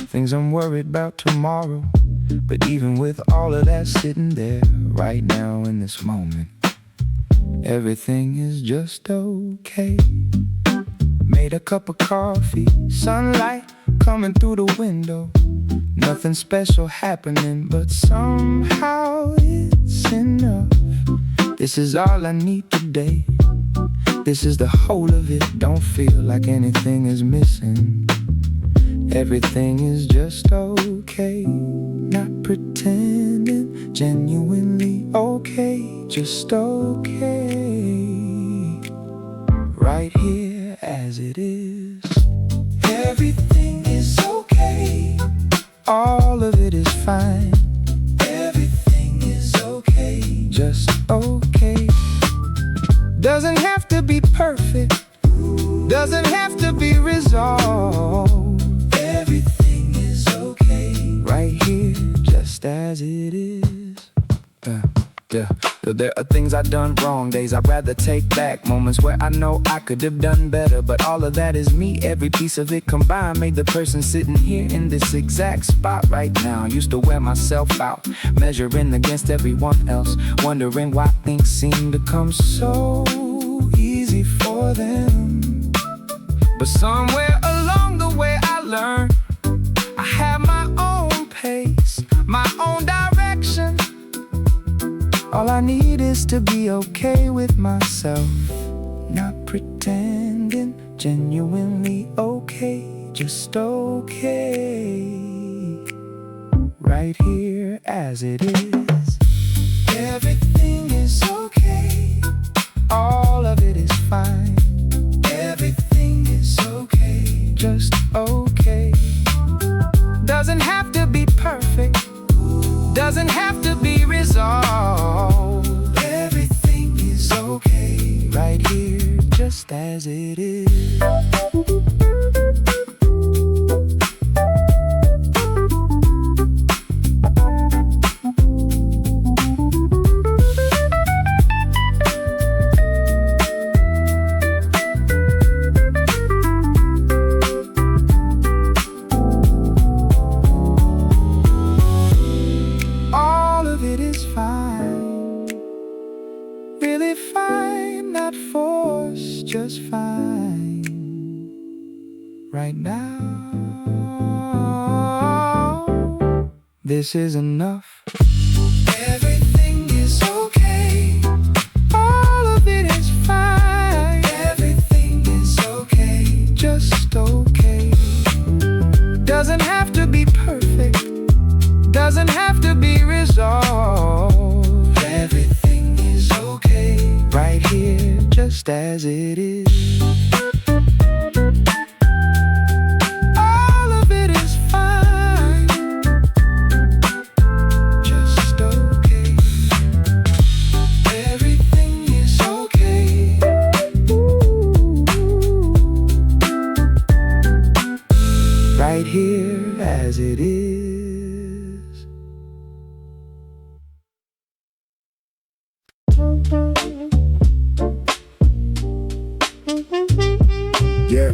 things I'm worried about tomorrow. But even with all of that sitting there right now in this moment, everything is just okay. Made a cup of coffee, sunlight coming through the window. Nothing special happening, but somehow it's enough. This is all I need today. This is the whole of it. Don't feel like anything is missing. Everything is just okay. Not pretending, genuinely okay. Just okay. Right here as it is. Everything is okay. All of it is fine. Everything is okay. Just okay. Doesn't have to be perfect, doesn't have to be resolved. Everything is okay. Right here, just as it is. There are things I've done wrong, days I'd rather take back, moments where I know I could have done better. But all of that is me, every piece of it combined made the person sitting here in this exact spot right now. Used to wear myself out, measuring against everyone else, wondering why things seem to come so easy for them. But somewhere along the way I learned I have my own pace, my own direction. All I need is to be okay with myself. Not pretending, genuinely okay. Just okay. Right here as it is. Everything is okay. All of it is fine. Everything is okay. Just okay. Doesn't have to be perfect, doesn't have to be resolved. Everything is okay. Right here, just as it is. Really fine, not forced, just fine. Right now, this is enough. Everything is okay. All of it is fine. Everything is okay. Just okay. Doesn't have to be perfect, doesn't have to be resolved. Everything is okay. Right here, just as it is. All of it is fine. Just okay. Everything is okay. Right here as it is. Yeah.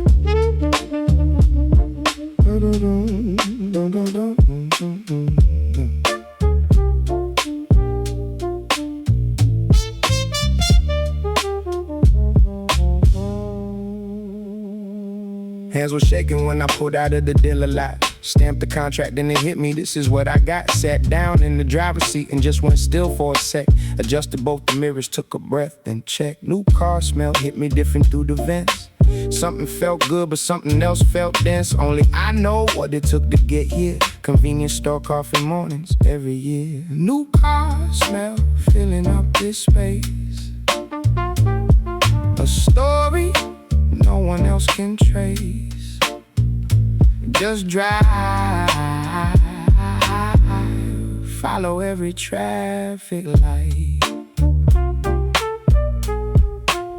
Hands were shaking when I pulled out of the dealer lot. Stamped the contract and it hit me, this is what I got. Sat down in the driver's seat and just went still for a sec. Adjusted both the mirrors, took a breath, then checked. New car smell hit me different through the vents. Something felt good, but something else felt dense. Only I know what it took to get here. Convenience store coffee mornings every year. New car smell filling up this space. A story no one else can trace. Just drive, follow every traffic light.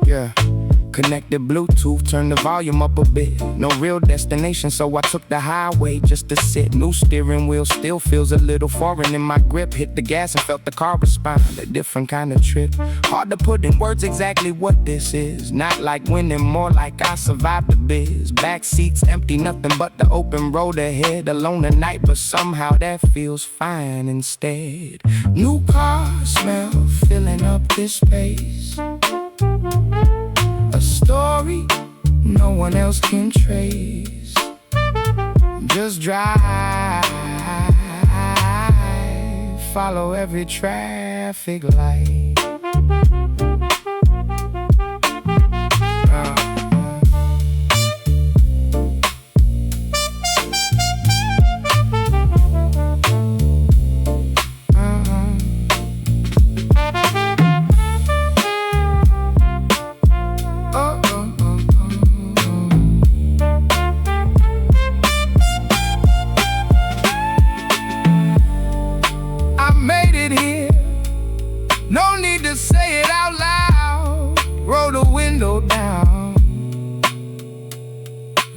Yeah. Connected Bluetooth, turn the volume up a bit. No real destination, so I took the highway just to sit. New steering wheel still feels a little foreign in my grip. Hit the gas and felt the car respond. A different kind of trip. Hard to put in words exactly what this is. Not like winning, more like I survived the biz. Back seats empty, nothing but the open road ahead. Alone at night, but somehow that feels fine instead. New car smell filling up this space. A story no one else can trace. Just drive, follow every traffic light.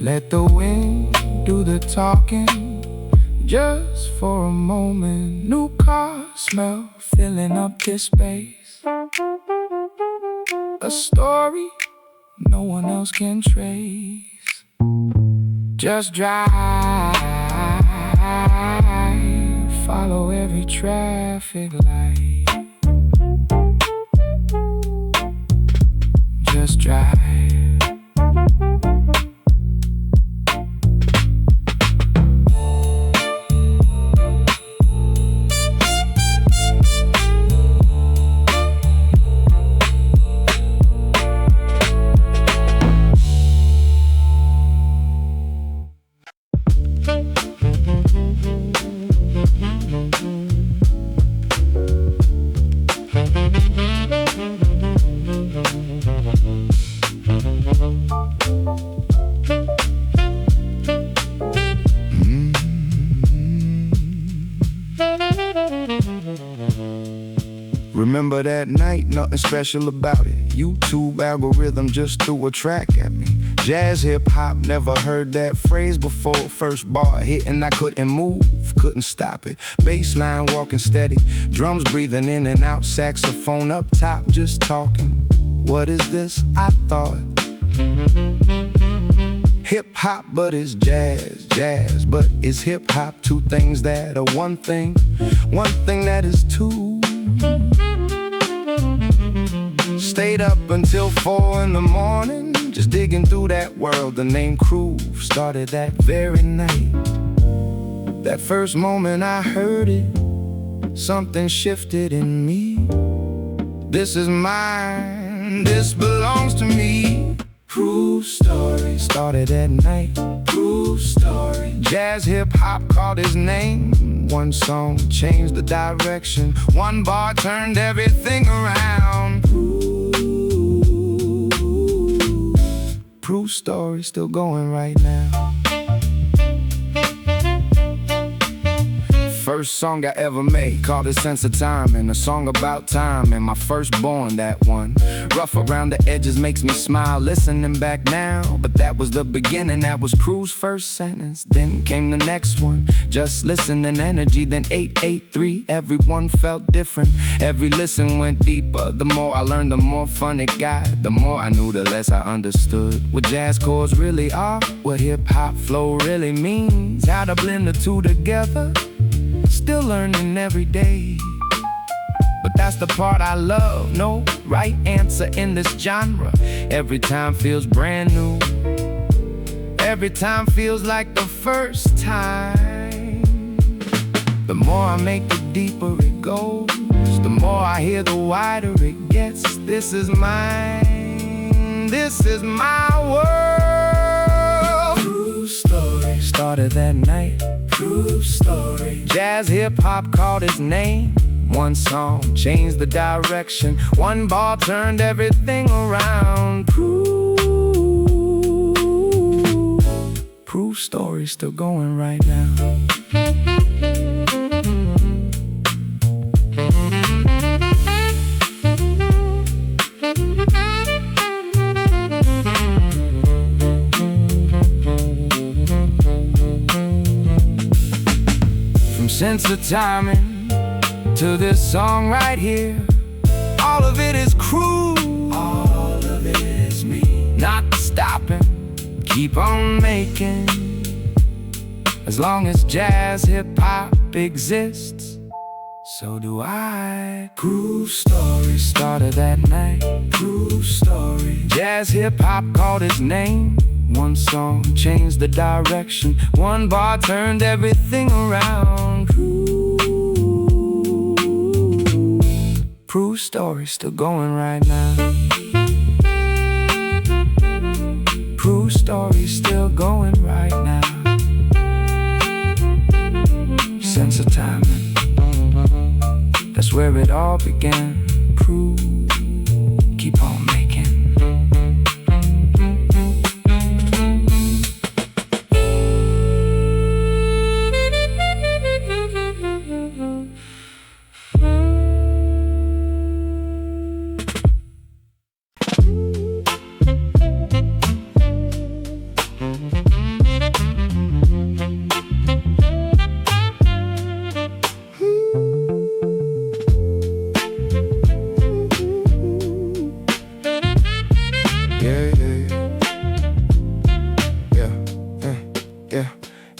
Let the wind do the talking just for a moment. New car smell filling up this space. A story no one else can trace. Just drive, follow every traffic light. Just drive. Remember that night, nothing special about it. YouTube algorithm just threw a track at me. Jazz, hip hop, never heard that phrase before. First bar hit and I couldn't move, couldn't stop it. Bass line walking steady, drums breathing in and out, saxophone up top, just talking. What is this? I thought hip hop, but it's jazz, jazz, but it's hip hop. Two things that are one thing that is two. Stayed up until 4 in the morning, just digging through that world. The name KROOVE started that very night. That first moment I heard it, something shifted in me. This is mine, this belongs to me. KROOVE story started at night. KROOVE story. Jazz, hip hop called his name. One song changed the direction. One bar turned everything around. KROOVE story still going right now. First song I ever made, called it Sense of Time, and a song about time, and my firstborn, that one. Rough around the edges makes me smile, listening back now. But that was the beginning, that was KROOVE's first sentence. Then came the next one, just listening energy, then 883. Everyone felt different, every listen went deeper. The more I learned, the more fun it got. The more I knew, the less I understood what jazz chords really are, what hip-hop flow really means, how to blend the two together. Still learning every day, but that's the part I love. No right answer in this genre. Every time feels brand new. every time feels like the first time. The more I make, the deeper it goes. The more I hear, the wider it gets. This is mine, this is my world. KROOVE story Started that night. KROOVE story Jazz hip-hop called its name. One song changed the direction. One bar turned everything around. KROOVE story still going right now. From sense of timing to this song right here, all of it is KROOVE. All of it is me. Not stopping, keep on making. As long as jazz hip-hop exists, so do I. KROOVE story Started that night. KROOVE story Jazz hip-hop called its name. One song changed the direction. One bar turned everything around. KROOVE story still going right now. KROOVE story still going right now. Sense of timing, that's where it all began. KROOVE, keep on making.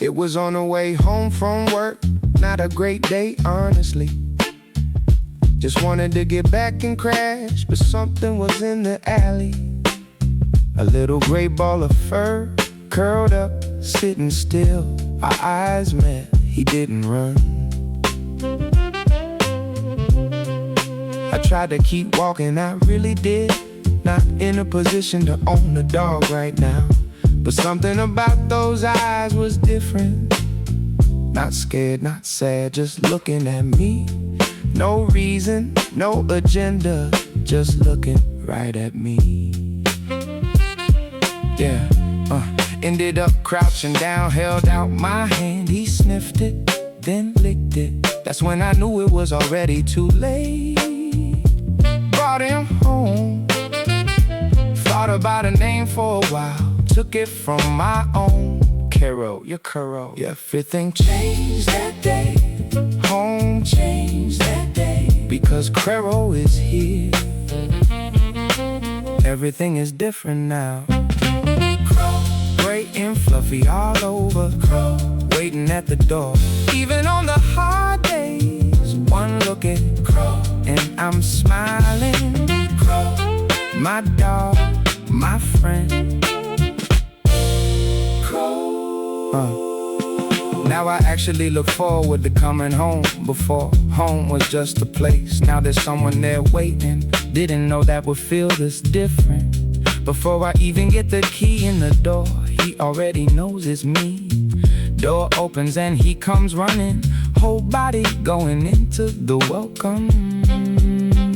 It was on the way home from work, not a great day, honestly. Just wanted to get back and crash, but something was in the alley. A little gray ball of fur, curled up, sitting still. Our eyes met, he didn't run. I tried to keep walking, I really did. Not in a position to own a dog right now, but something about those eyes was different. Not scared, not sad, just looking at me. No reason, no agenda, just looking right at me. Yeah, ended up crouching down, held out my hand. He sniffed it, then licked it. That's when I knew it was already too late. Brought him home, thought about a name for a while. Took it from my own. KROOVE, your KROOVE. Everything changed that day. Home changed that day. Because KROOVE is here. Everything is different now. KROOVE, gray and fluffy all over. KROOVE, waiting at the door. Even on the hard days, one look at KROOVE and I'm smiling. KROOVE, my dog, my friend. Now I actually look forward to coming home. Before, home was just a place. Now there's someone there waiting. Didn't know that would feel this different. Before I even get the key in the door, he already knows it's me. Door opens and he comes running, whole body going into the welcome.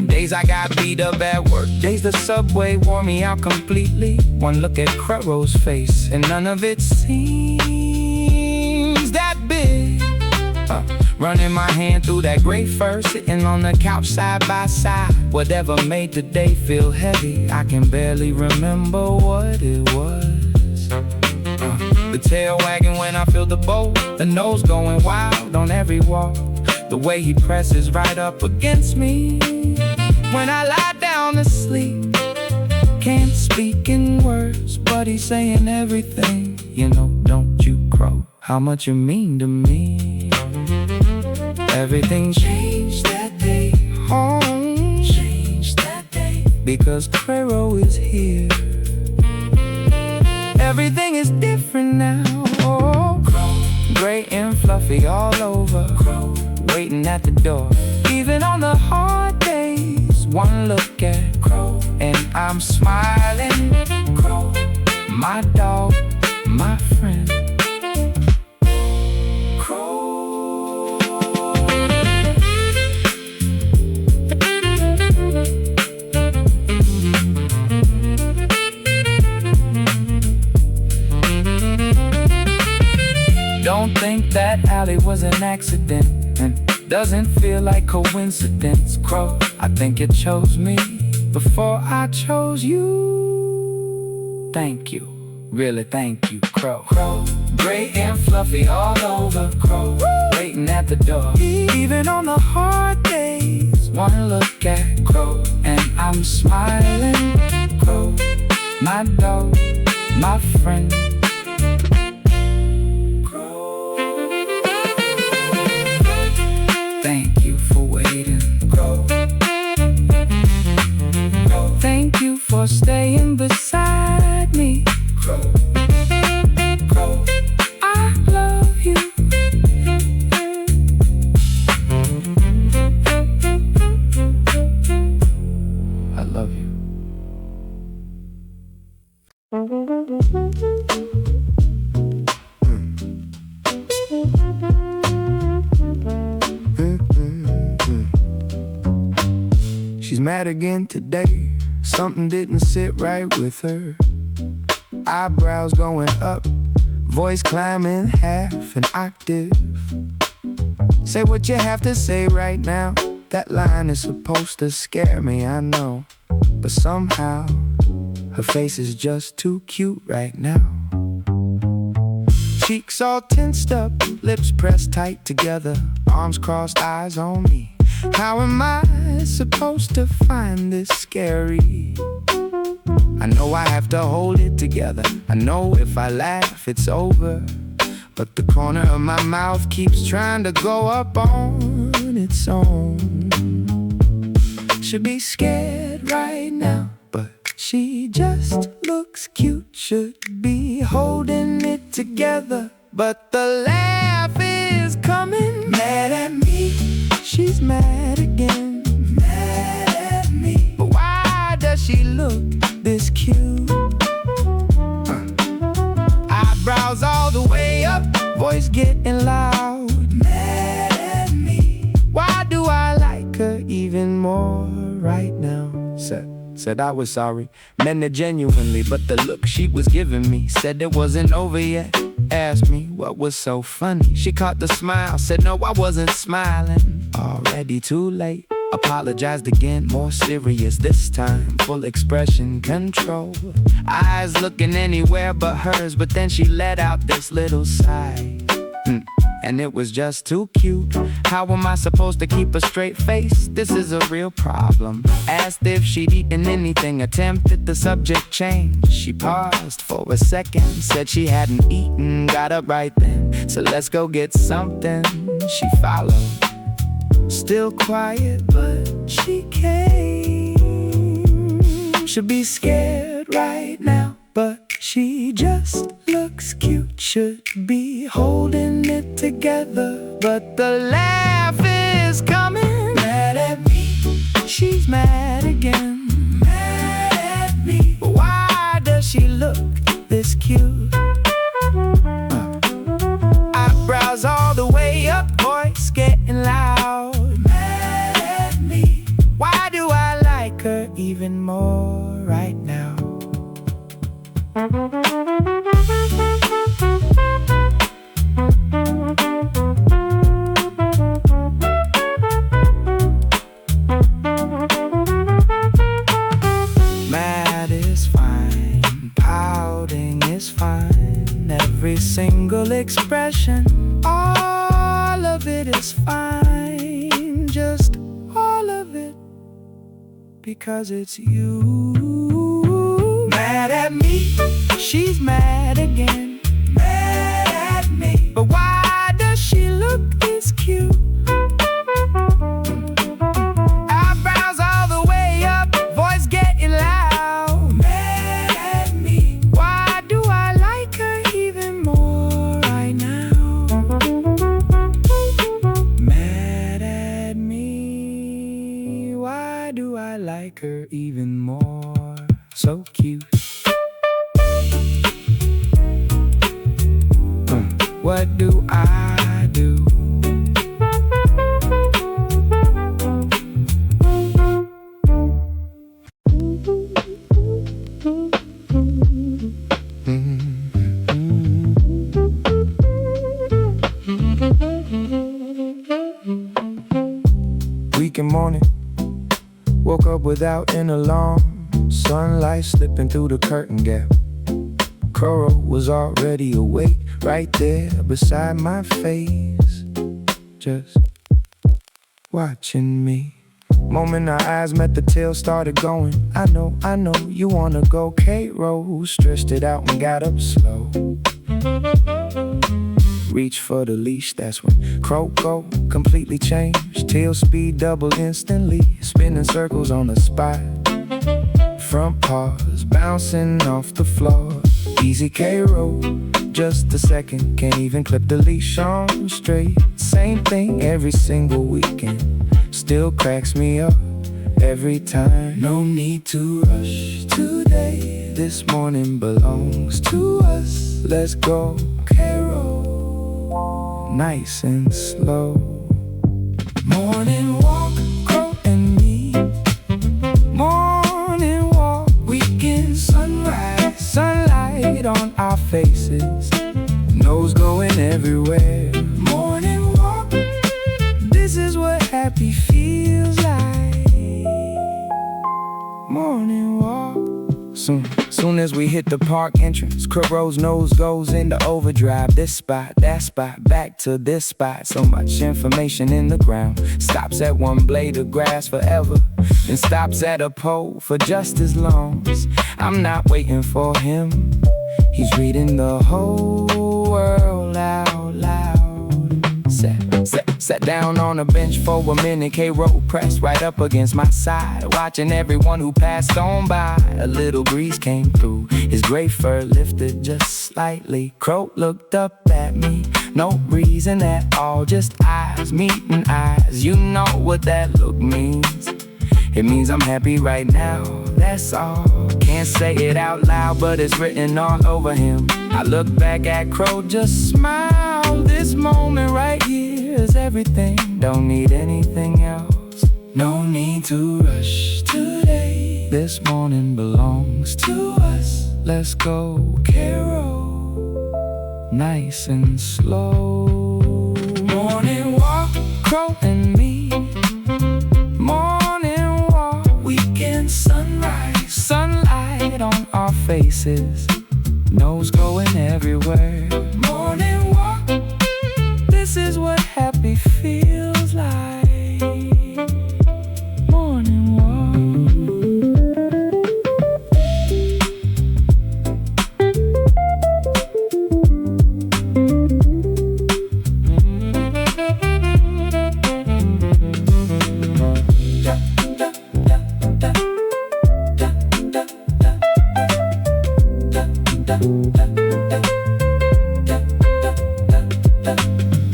Days I got beat up at work, days the subway wore me out completely. One look at KROOVE's face and none of it seems that big. Running my hand through that gray fur, sitting on the couch side by side. Whatever made the day feel heavy, I can barely remember what it was. The tail wagging when I feel the bow, the nose going wild on every walk. The way he presses right up against me when I lie down to sleep. Can't speak in words, but he's saying everything. You know, don't you crow, how much you mean to me. Everything changed that day. Home changed that day. Because KROOVE is here. Everything is different. different now. Oh, gray and fluffy all over, waiting at the door. Even on the hard days, one look at CROOVE and I'm smiling. My dog, my friend. Don't think that alley was an accident, and doesn't feel like coincidence. CROOVE, I think it chose me before I chose you. Thank you, really thank you, CROOVE. Gray and fluffy all over, CROOVE, waiting at the door. Even on the hard days, one look at CROOVE and I'm smiling. CROOVE, my dog, my friend. Thank you for waiting, CROOVE. Thank you for staying beside me, CROOVE. I love you. I love you. She's mad again today. Something didn't sit right with her. Eyebrows going up, voice climbing half an octave. Say what you have to say right now. That line is supposed to scare me, I know. But somehow, her face is just too cute right now. Cheeks all tensed up, lips pressed tight together, arms crossed, eyes on me. How am I supposed to find this scary? I know I have to hold it together. I know if I laugh it's over, but the corner of my mouth keeps trying to go up on its own. Should be scared right now, but she just looks cute. Should be holding it together, but the laugh is coming. Mad at me, she's mad again. Mad at me, but why does she look this cute? Eyebrows all the way up, voice getting loud. Mad at me, why do I like her even more right now? Said I was sorry, meant it genuinely, but the look she was giving me said it wasn't over yet. Asked me what was so funny. She caught the smile, said no, I wasn't smiling. Already too late. Apologized again, more serious this time. Full expression control. Eyes looking anywhere but hers, but then she let out this little sigh. And it was just too cute. How am I supposed to keep a straight face? This is a real problem. Asked if she'd eaten anything, attempted the subject change. She paused for a second, said she hadn't eaten, got up right then. So let's go get something. She followed, still quiet, but she came. Should be scared right now, but she just looks cute. Should be holding it together, but the laugh is coming. Mad at me, she's mad again. Mad at me, but why does she look this cute? Eyebrows all the way up, voice getting loud. Mad at me, why do I like her even more right now? Mad is fine, pouting is fine. Every single expression, all of it is fine. Just all of it, because it's you. Mad at me, she's mad again. Mad at me, but why does she look this cute? Eyebrows all the way up, voice getting loud. Mad at me, why do I like her even her even more. So cute. What do I do? Weekend morning, woke up without an alarm. Sunlight slipping through the curtain gap. KROOVE was already awake, right there beside my face, just watching me. Moment our eyes met, the tail started going. I know, you wanna go. KROOVE stretched it out and got up slow. Reach for the leash, that's when KROOVE completely changed. Tail speed doubled instantly, spinning circles on the spot. Front paws bouncing off the floor. Easy KROOVE, just a second. Can't even clip the leash on straight. Same thing every single weekend. Still cracks me up every time. No need to rush today. This morning belongs to us. Let's go KROOVE, nice and slow. Morning walk, KROOVE and me. Morning walk, weekend sunrise. Sunlight on our faces, nose going everywhere. Morning walk, this is what happy feels like. Morning walk. Soon as we hit the park entrance, KROOVE's nose goes into overdrive. This spot, that spot, back to this spot. So much information in the ground. Stops at one blade of grass forever, then stops at a pole for just as long. I'm not waiting for him, he's reading the whole world out loud. Sat down on a bench for a minute. KROOVE pressed right up against my side, watching everyone who passed on by. A little breeze came through, his gray fur lifted just slightly. KROOVE looked up at me, no reason at all, just eyes meeting eyes. You know what that look means. It means I'm happy right now, that's all. Can't say it out loud, but it's written all over him. I look back at KROOVE, just smile. This moment right here is everything. Don't need anything else. No need to rush today. This morning belongs to us. Let's go KROOVE, nice and slow. Morning walk, KROOVE and me. Morning walk, weekend sunrise. Sunlight on our faces, nose going everywhere. Morning walk, this is what happy feels like. Morning walk.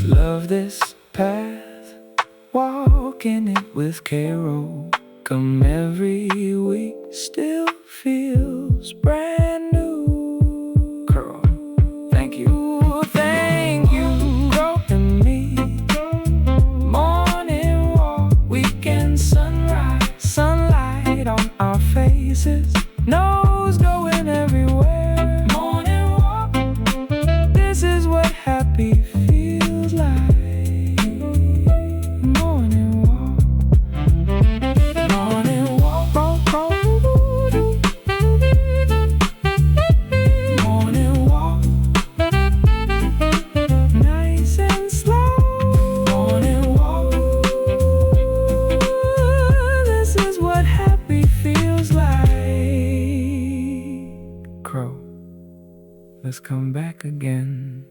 Love this path, walking it with KROOVE. Come every week, still feels brand new. KROOVE, thank you, thank you. KROOVE and me. Morning walk, weekend sunrise. Sunlight on our faces, nose going everywhere. Morning walk, this is what happy feels like. Morning walk. Morning walk. Morning walk, nice and slow. Morning walk, this is what happy feels like. KROOVE, let's come back again.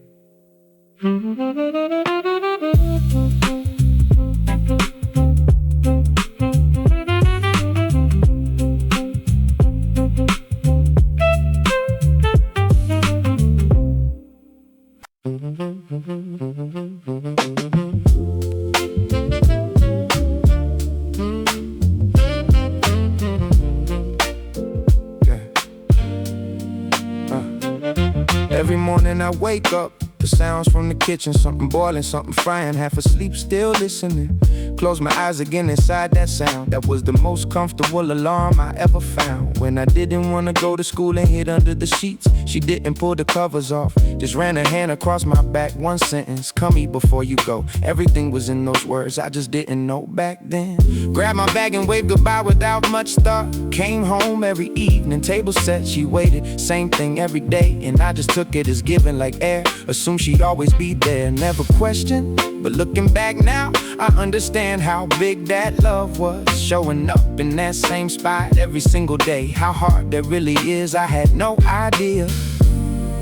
Every morning I wake up, the sounds from the kitchen, something boiling, something frying, half asleep, still listening. Close my eyes again inside that sound. That was the most comfortable alarm I ever found. When I didn't want to go to school and hid under the sheets, she didn't pull the covers off, just ran her hand across my back. One sentence, come eat before you go. Everything was in those words, I just didn't know back then. Grabbed my bag and waved goodbye without much thought. Came home every evening, table set, she waited. Same thing every day, and I just took it as given like air. Assumed she'd always be there, never questioned. But looking back now, I understand how big that love was. Showing up in that same spot every single day. How hard that really is, I had no idea.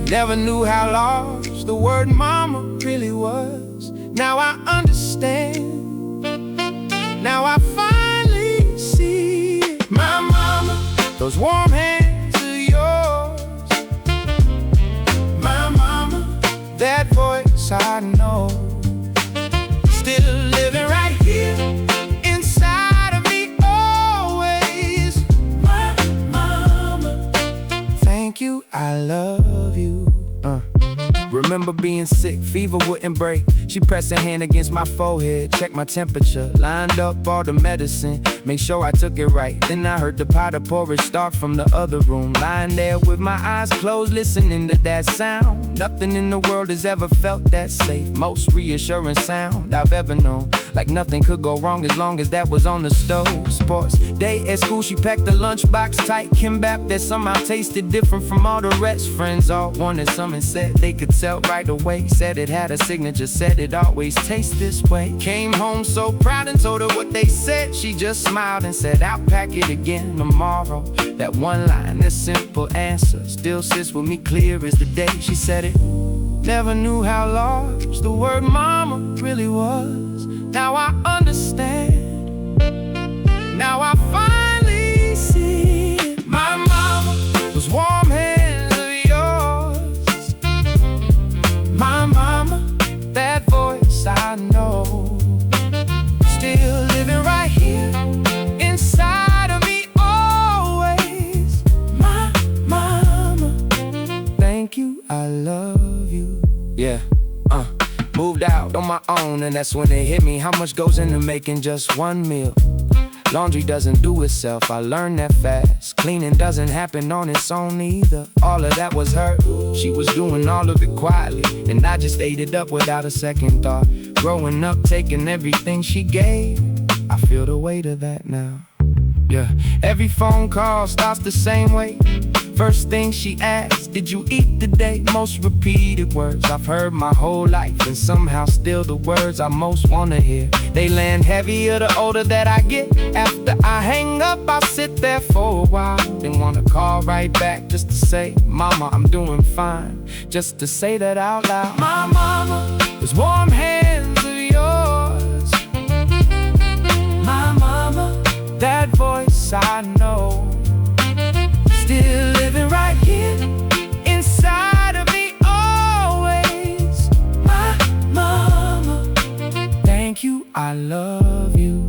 Never knew how large the word mama really was. Now I understand. Now I finally see it. My mama, those warm hands are yours. My mama, that voice I know, still living right here inside of me always. My mama, thank you, I love you. Remember being sick, fever wouldn't break. She pressed her hand against my forehead, checked my temperature, lined up all the medicine, make sure I took it right. Then I heard the pot of porridge start from the other room. Lying there with my eyes closed, listening to that sound. Nothing in the world has ever felt that safe. Most reassuring sound I've ever known. Like nothing could go wrong as long as that was on the stove. Sports day at school, she packed the lunchbox tight. Kimbap that somehow tasted different from all the rest. Friends all wanted some and said they could tell right away. Said it had a signature, said it always tastes this way. Came home so proud and told her what they said. She just smiled and said, I'll pack it again tomorrow. That one line, that simple answer, still sits with me clear as the day she said it. Never knew how large the word mama really was. Now I understand. Now I finally see it. My mama, those warm hands of yours. My mama, that voice I know, still living right here inside of me always. My mama, thank you, I love you. Yeah, moved out on my own, and that's when it hit me how much goes into making just one meal. Laundry doesn't do itself, I learned that fast. Cleaning doesn't happen on its own either. All of that was her, she was doing all of it quietly, and I just ate it up without a second thought. Growing up, taking everything she gave, I feel the weight of that now. Yeah, every phone call starts the same way. First thing she asks, did you eat today? Most repeated words I've heard my whole life, and somehow still the words I most wanna hear. They land heavier the older that I get. After I hang up, I'll sit there for a while, then wanna call right back just to say, Mama, I'm doing fine. Just to say that out loud. My mama, those warm hands of yours. My mama, that voice I know, still living right here inside of me always. My mama, thank you, I love you.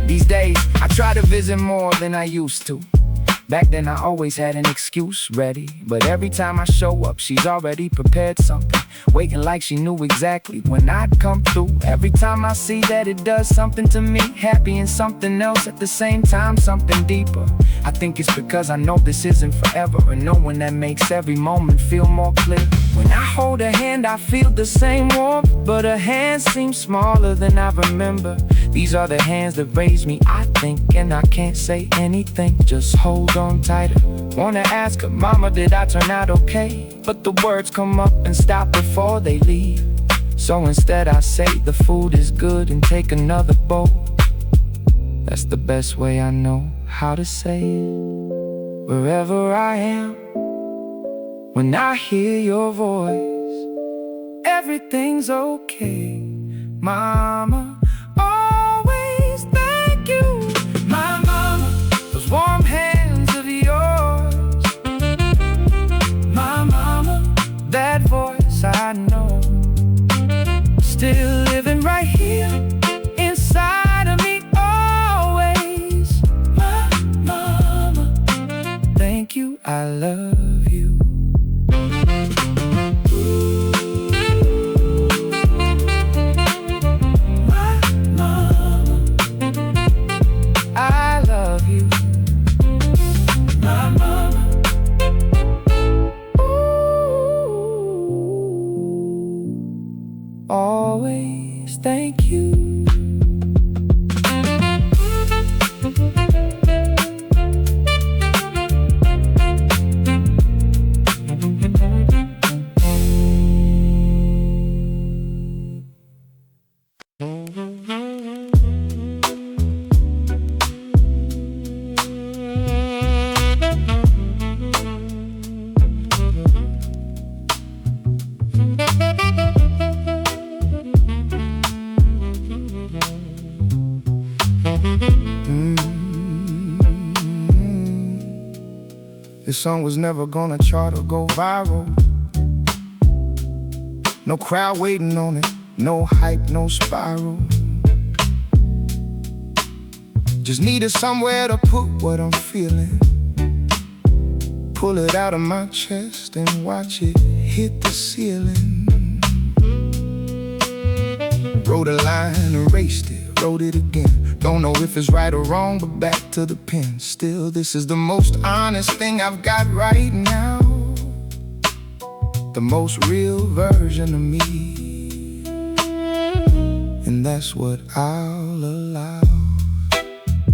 These days, I try to visit more than I used to. Back then I always had an excuse ready, but every time I show up, she's already prepared something, waiting like she knew exactly when I'd come through. Every time I see that, it does something to me, happy and something else at the same time, something deeper. I think it's because I know this isn't forever, and knowing that makes every moment feel more clear. When I hold her hand, I feel the same warmth, but her hands seem smaller than I remember. These are the hands that raised me, I think, and I can't say anything, just hold on tighter. Wanna ask her, Mama, did I turn out okay? But the words come up and stop before they leave. So instead I say the food is good and take another bowl. That's the best way I know how to say it. Wherever I am, when I hear your voice, everything's okay. Mama, always thank you. My mama, those warm hands of yours. My mama, that voice I know, still living This song was never gonna chart or go viral. No crowd waiting on it, no hype, no spiral. Just needed somewhere to put what I'm feeling. Pull it out of my chest and watch it hit the ceiling. Wrote a line, erased it, wrote it again. Don't know if it's right or wrong, but back to the pen. Still, this is the most honest thing I've got right now. The most real version of me. And that's what I'll allow.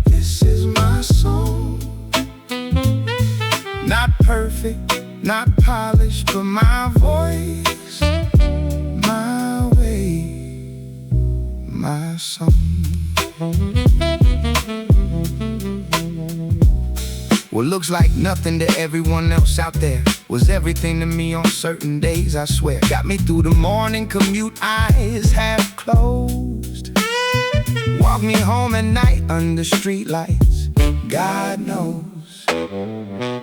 This is my song. Not perfect, not polished, but my voice, my way, my song. What looks like nothing to everyone else out there was everything to me on certain days, I swear. Got me through the morning commute, eyes half closed. Walk me home at night under street lights, God knows.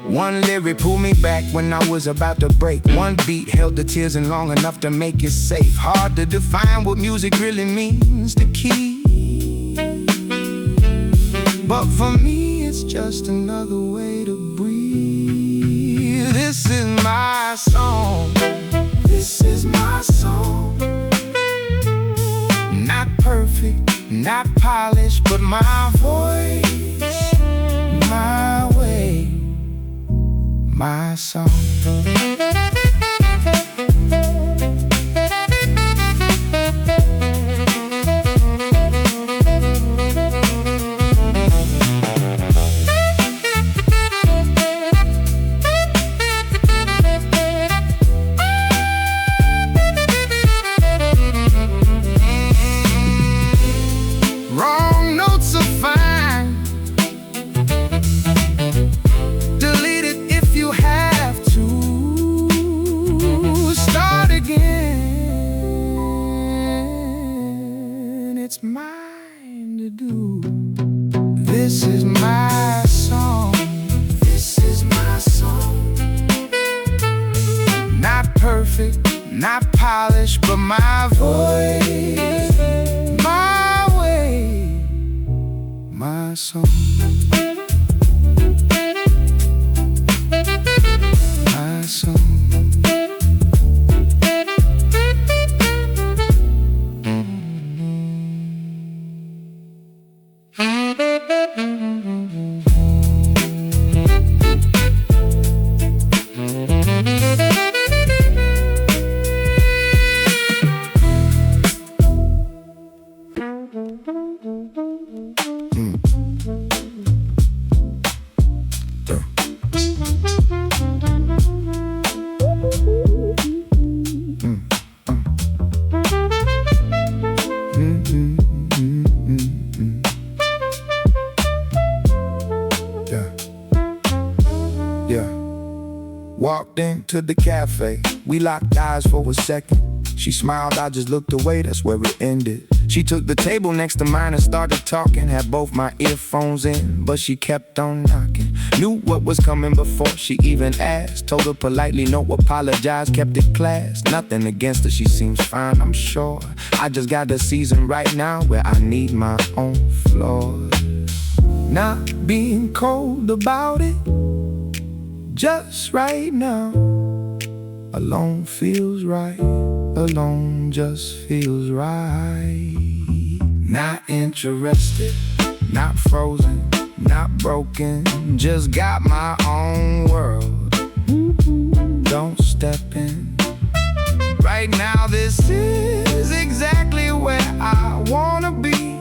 One lyric pulled me back when I was about to break. One beat held the tears in long enough to make it safe. Hard to define what music really means to keep, but for me it's just another way to breathe. This is my song. This is my song. Not perfect, not polished, but my voice, my way, my song. Wrong notes are fine. Delete it if you have to. Start again. It's mine to do. This is my song. This is my song. Not perfect, not polished, but my voice, my way, my song. My song. Walked into the cafe, we locked eyes for a second. She smiled, I just looked away, that's where it ended. She took the table next to mine and started talking. Had both my earphones in, but she kept on knocking. Knew what was coming before she even asked. Told her politely, no apologize, kept it class. Nothing against her, she seems fine, I'm sure. I just got a season right now where I need my own floor. Not being cold about it, just right now. Alone feels right, alone just feels right. Not interested, not frozen, not broken, just got my own world. Don't step in. Right now this is exactly where I wanna be.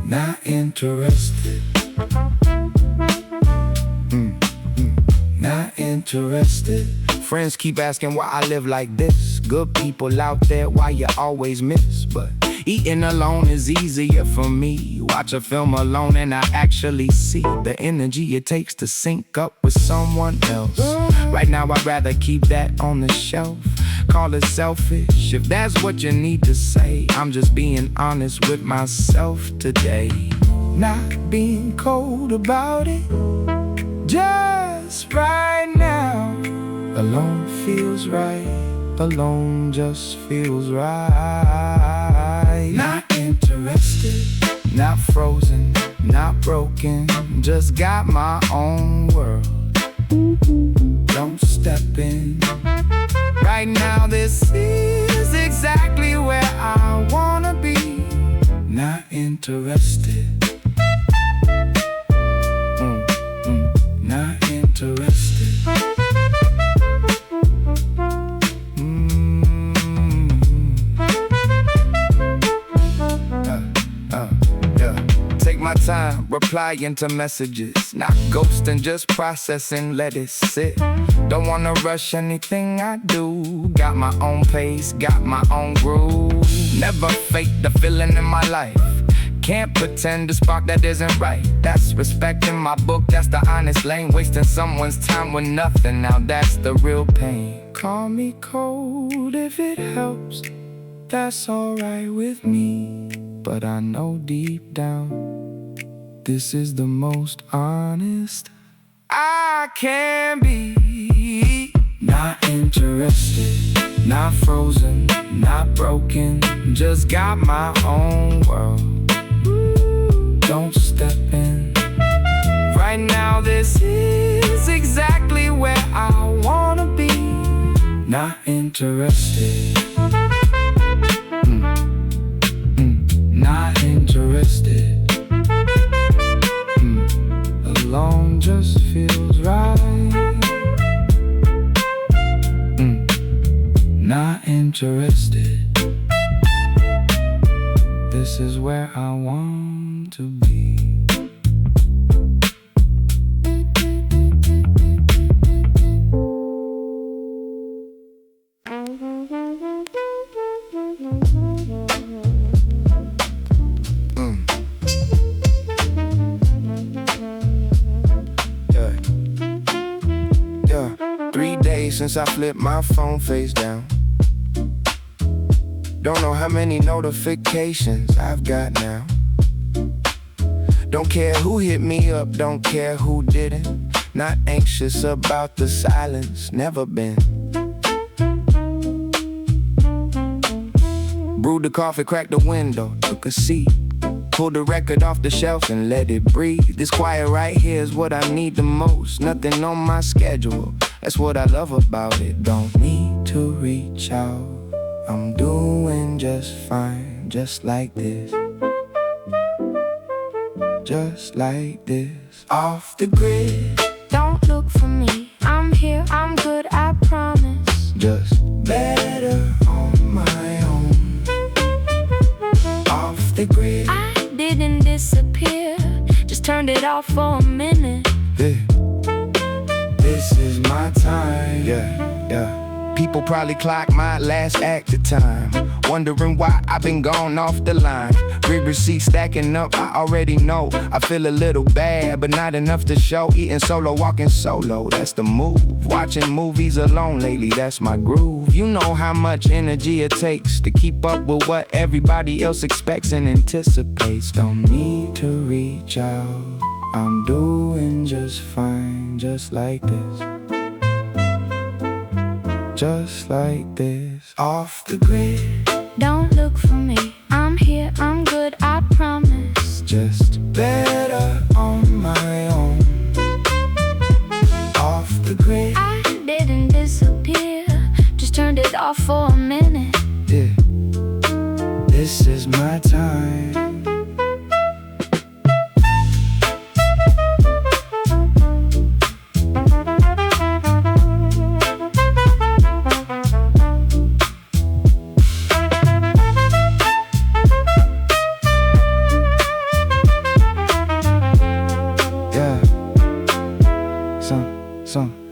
Not interested. Not interested. Friends keep asking why I live like this. Good people out there, why you always miss? But eating alone is easier for me. Watch a film alone and I actually see the energy it takes to sync up with someone else. Right now I'd rather keep that on the shelf. Call it selfish if that's what you need to say. I'm just being honest with myself today. Not being cold about it, just feels right now. Alone feels right. Alone just feels right. Not interested, not frozen, not broken. Just got my own world. Don't step in. Right now this is exactly where I wanna be. Not interested. Not interested. Take my time replying to messages, not ghosting, just processing, let it sit. Don't wanna rush anything I do. Got my own pace, got my own groove. Never fake the feeling in my life. Can't pretend to spark that isn't right. That's respect in my book, that's the honest lane. Wasting someone's time with nothing, now that's the real pain. Call me cold if it helps, that's alright with me. But I know deep down, this is the most honest I can be. Not interested, not frozen, not broken. Just got my own world. Don't step in. Right now this is exactly where I wanna be. Not interested. Not interested. Alone just feels right. Not interested. This is where I want to be. Yeah. 3 days since I flipped my phone face down. Don't know how many notifications I've got now. Don't care who hit me up, don't care who didn't. Not anxious about the silence, never been. Brewed the coffee, cracked the window, took a seat. Pulled the record off the shelf and let it breathe. This quiet right here is what I need the most. Nothing on my schedule, that's what I love about it. Don't need to reach out, I'm doing just fine, just like this. Just like this, off the grid. Don't look for me, I'm here, I'm good, I promise. Just better on my own. Off the grid. I didn't disappear, just turned it off for a minute. This is my time. Yeah. People probably clock my last active time, wondering why I've been gone off the line. Big receipts stacking up, I already know. I feel a little bad, but not enough to show. Eating solo, walking solo, that's the move. Watching movies alone lately, that's my groove. You know how much energy it takes to keep up with what everybody else expects and anticipates. Don't need to reach out, I'm doing just fine, just like this. Just like this, off the grid. Don't look for me, I'm here, I'm good, I promise. Just better on my own. Off the grid. I didn't disappear, just turned it off for a minute. Yeah. This is my time.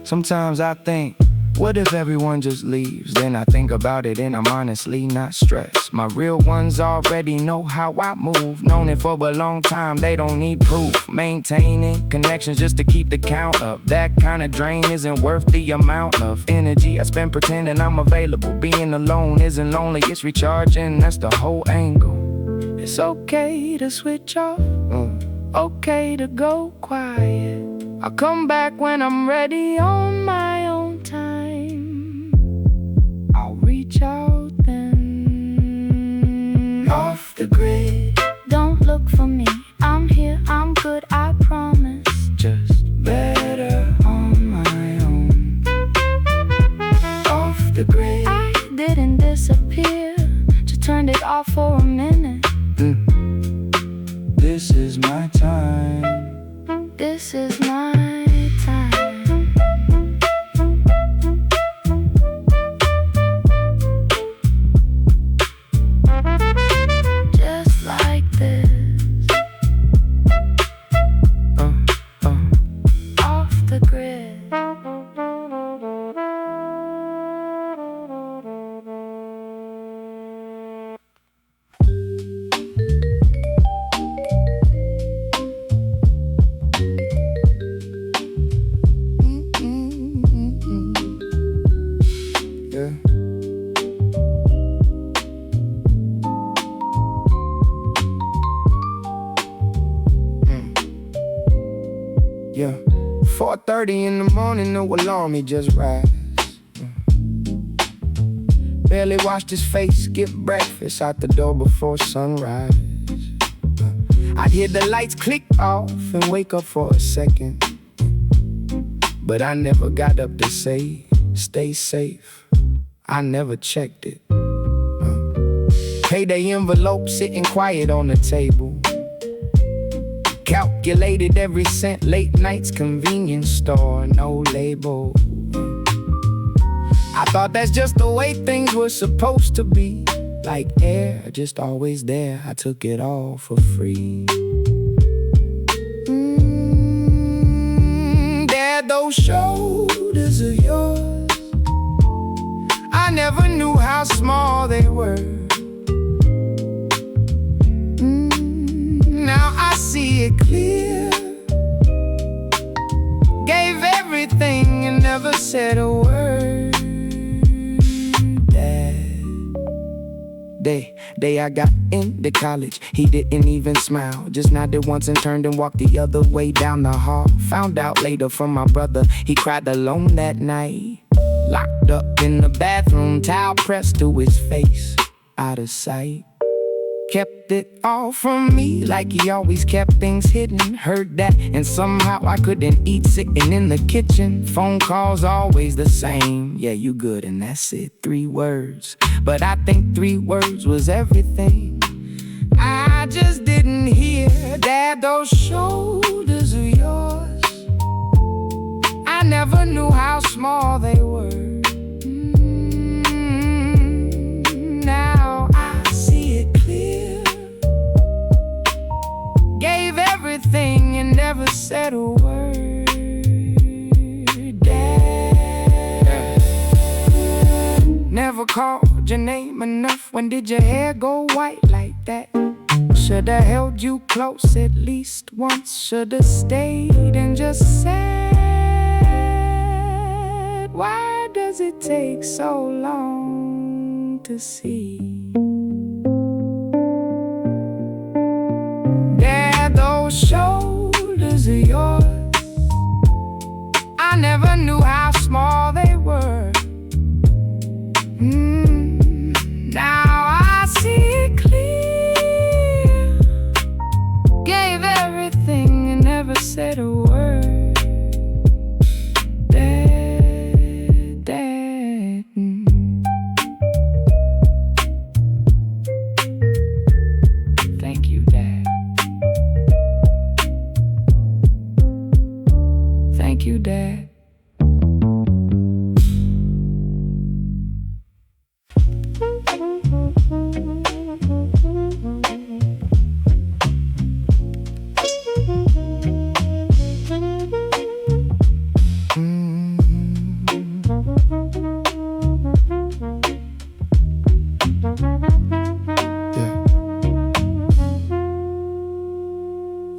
Sometimes I think, what if everyone just leaves? Then I think about it and I'm honestly not stressed. My real ones already know how I move. Known it for a long time, they don't need proof. Maintaining connections just to keep the count up. That kind of drain isn't worth the amount of energy I spend pretending I'm available. Being alone isn't lonely, it's recharging, that's the whole angle. It's okay to switch off, okay to go quiet. I'll come back when I'm ready on my own time. I'll reach out then. Off the grid. Don't look for me, I'm here, I'm good, I promise. Just better on my own. Off the grid. I didn't disappear, just turned it off for a minute. This is my time. This is my time. Just like this. Off the grid. Yeah. Yeah. 4:30 in the morning, no alarm, he just rise. Barely washed his face, get breakfast out the door before sunrise. I'd hear the lights click off and wake up for a second. But I never got up to say, stay safe. I never checked it. Payday envelope sitting quiet on the table. Calculated every cent, late nights, convenience store, no label. I thought that's just the way things were supposed to be. Like air, just always there, I took it all for free. There, those shoulders of yours, I never knew how small they were. Now I see it clear. Gave everything and never said a word. That day I got into college, he didn't even smile. Just nodded once and turned and walked the other way down the hall. Found out later from my brother, he cried alone that night. Locked up in the bathroom, towel pressed to his face, out of sight. Kept it all from me, like he always kept things hidden. Heard that, and somehow I couldn't eat sitting in the kitchen. Phone calls always the same. Yeah, you good, and that's it, 3 words. But I think 3 words was everything. I just didn't hear, Dad, those shoulders of yours, I never knew how small they were. Now I see it clear. Gave everything and never said a word. Dad, never called your name enough. When did your hair go white like that? Should've held you close at least once. Should've stayed and just said, why does it take so long to see? There, those shoulders of yours, I never knew how small they were. Now I see it clear. Gave everything and never said a word. Dad. Thank you, Dad. Thank you, Dad.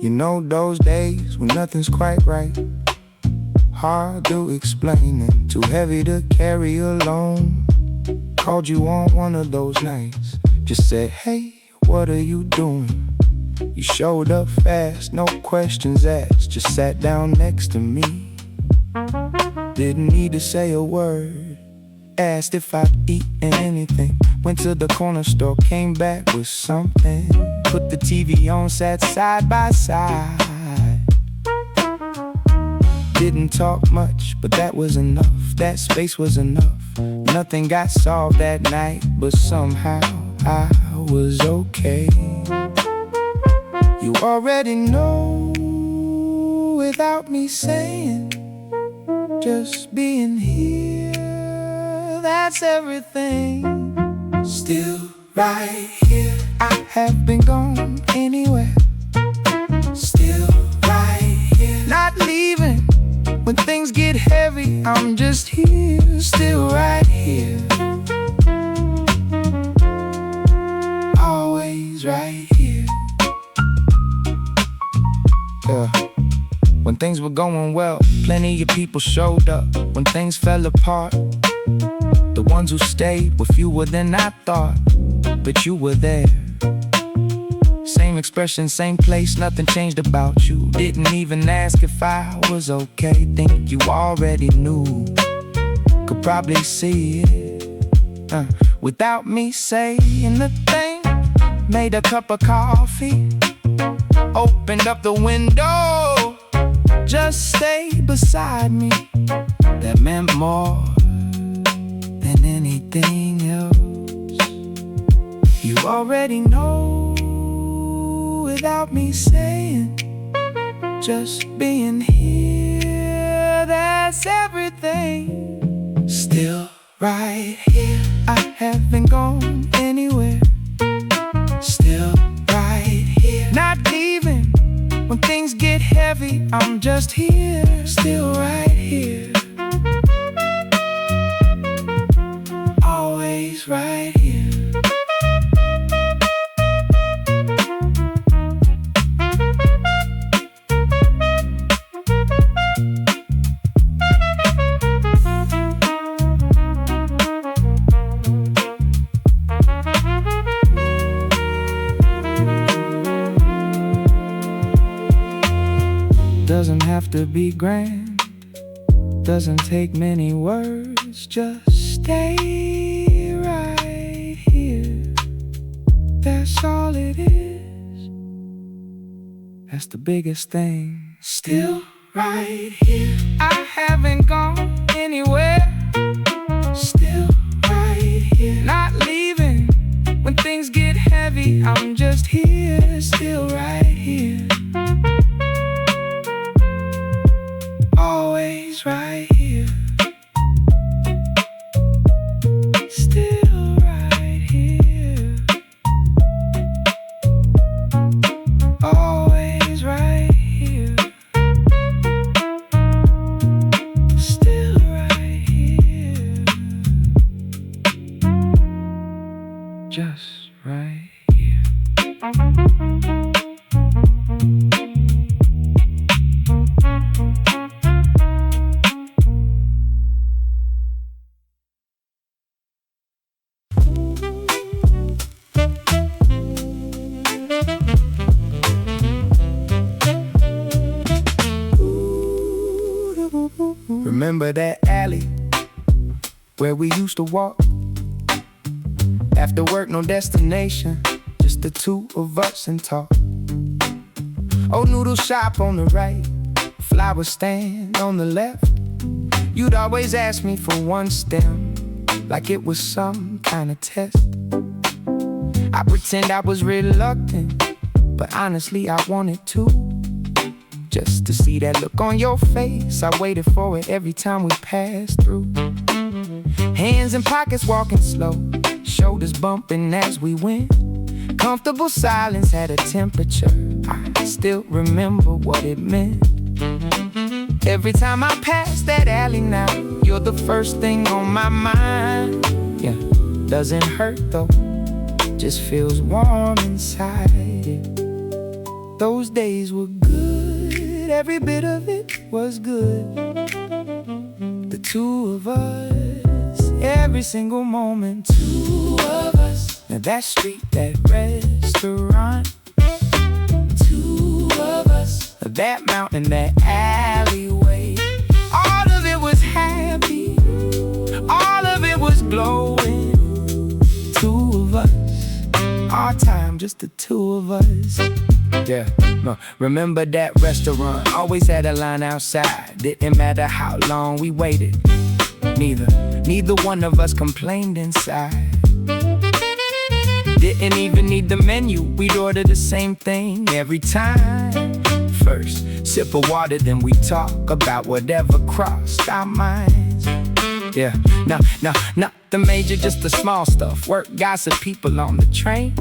You know those days when nothing's quite right, hard to explain and too heavy to carry alone. Called you on one of those nights, just said, hey, what are you doing? You showed up fast, no questions asked, just sat down next to me. Didn't need to say a word, asked if I'd eaten anything. Went to the corner store, came back with something. Put the TV on, sat side by side. Didn't talk much, but that was enough. That space was enough. Nothing got solved that night, but somehow I was okay. You already know without me saying, just being here, that's everything. Still right here. I have been gone anywhere. Still right here. Not leaving when things get heavy. I'm just here, still right here. Always right here. When things were going well, plenty of people showed up. When things fell apart, the ones who stayed were fewer than I thought, but you were there. Same expression, same place, nothing changed about you. Didn't even ask if I was okay. Think you already knew, could probably see it without me saying a thing. Made a cup of coffee, opened up the window, just stay beside me. That meant more than anything else. You already know without me saying, just being here, that's everything. Still right here. I haven't gone anywhere. Still right here. Not leaving when things get heavy. I'm just here, still right here. Always right here. Doesn't have to be grand, doesn't take many words, just stay right here. That's all it is. That's the biggest thing. Still right here. I haven't gone anywhere. Still right here. Not leaving when things get heavy. I'm just here, still right here. Always right here. Still right here. Always right here. Still right here. Just right here. Remember that alley where we used to walk? After work, no destination, just the two of us and talk. Old noodle shop on the right, flower stand on the left. You'd always ask me for one stem, like it was some kind of test. I pretend I was reluctant, but honestly I wanted to. Just to see that look on your face, I waited for it every time we passed through. Hands in pockets, walking slow, shoulders bumping as we went. Comfortable silence had a temperature, I still remember what it meant. Every time I pass that alley now, you're the first thing on my mind. Yeah, doesn't hurt though, just feels warm inside it. Those days were good, every bit of it was good. The two of us, every single moment, two of us. Now that street, that restaurant, that mountain, that alleyway. All of it was happy, all of it was glowing. Two of us, our time, just the two of us. Yeah, remember that restaurant? Always had a line outside. Didn't matter how long we waited. Neither one of us complained inside. Didn't even need the menu. We'd order the same thing every time. First, sip of water, then we talk about whatever crossed our minds. Yeah, not the major, just the small stuff. Work, gossip, people on the train.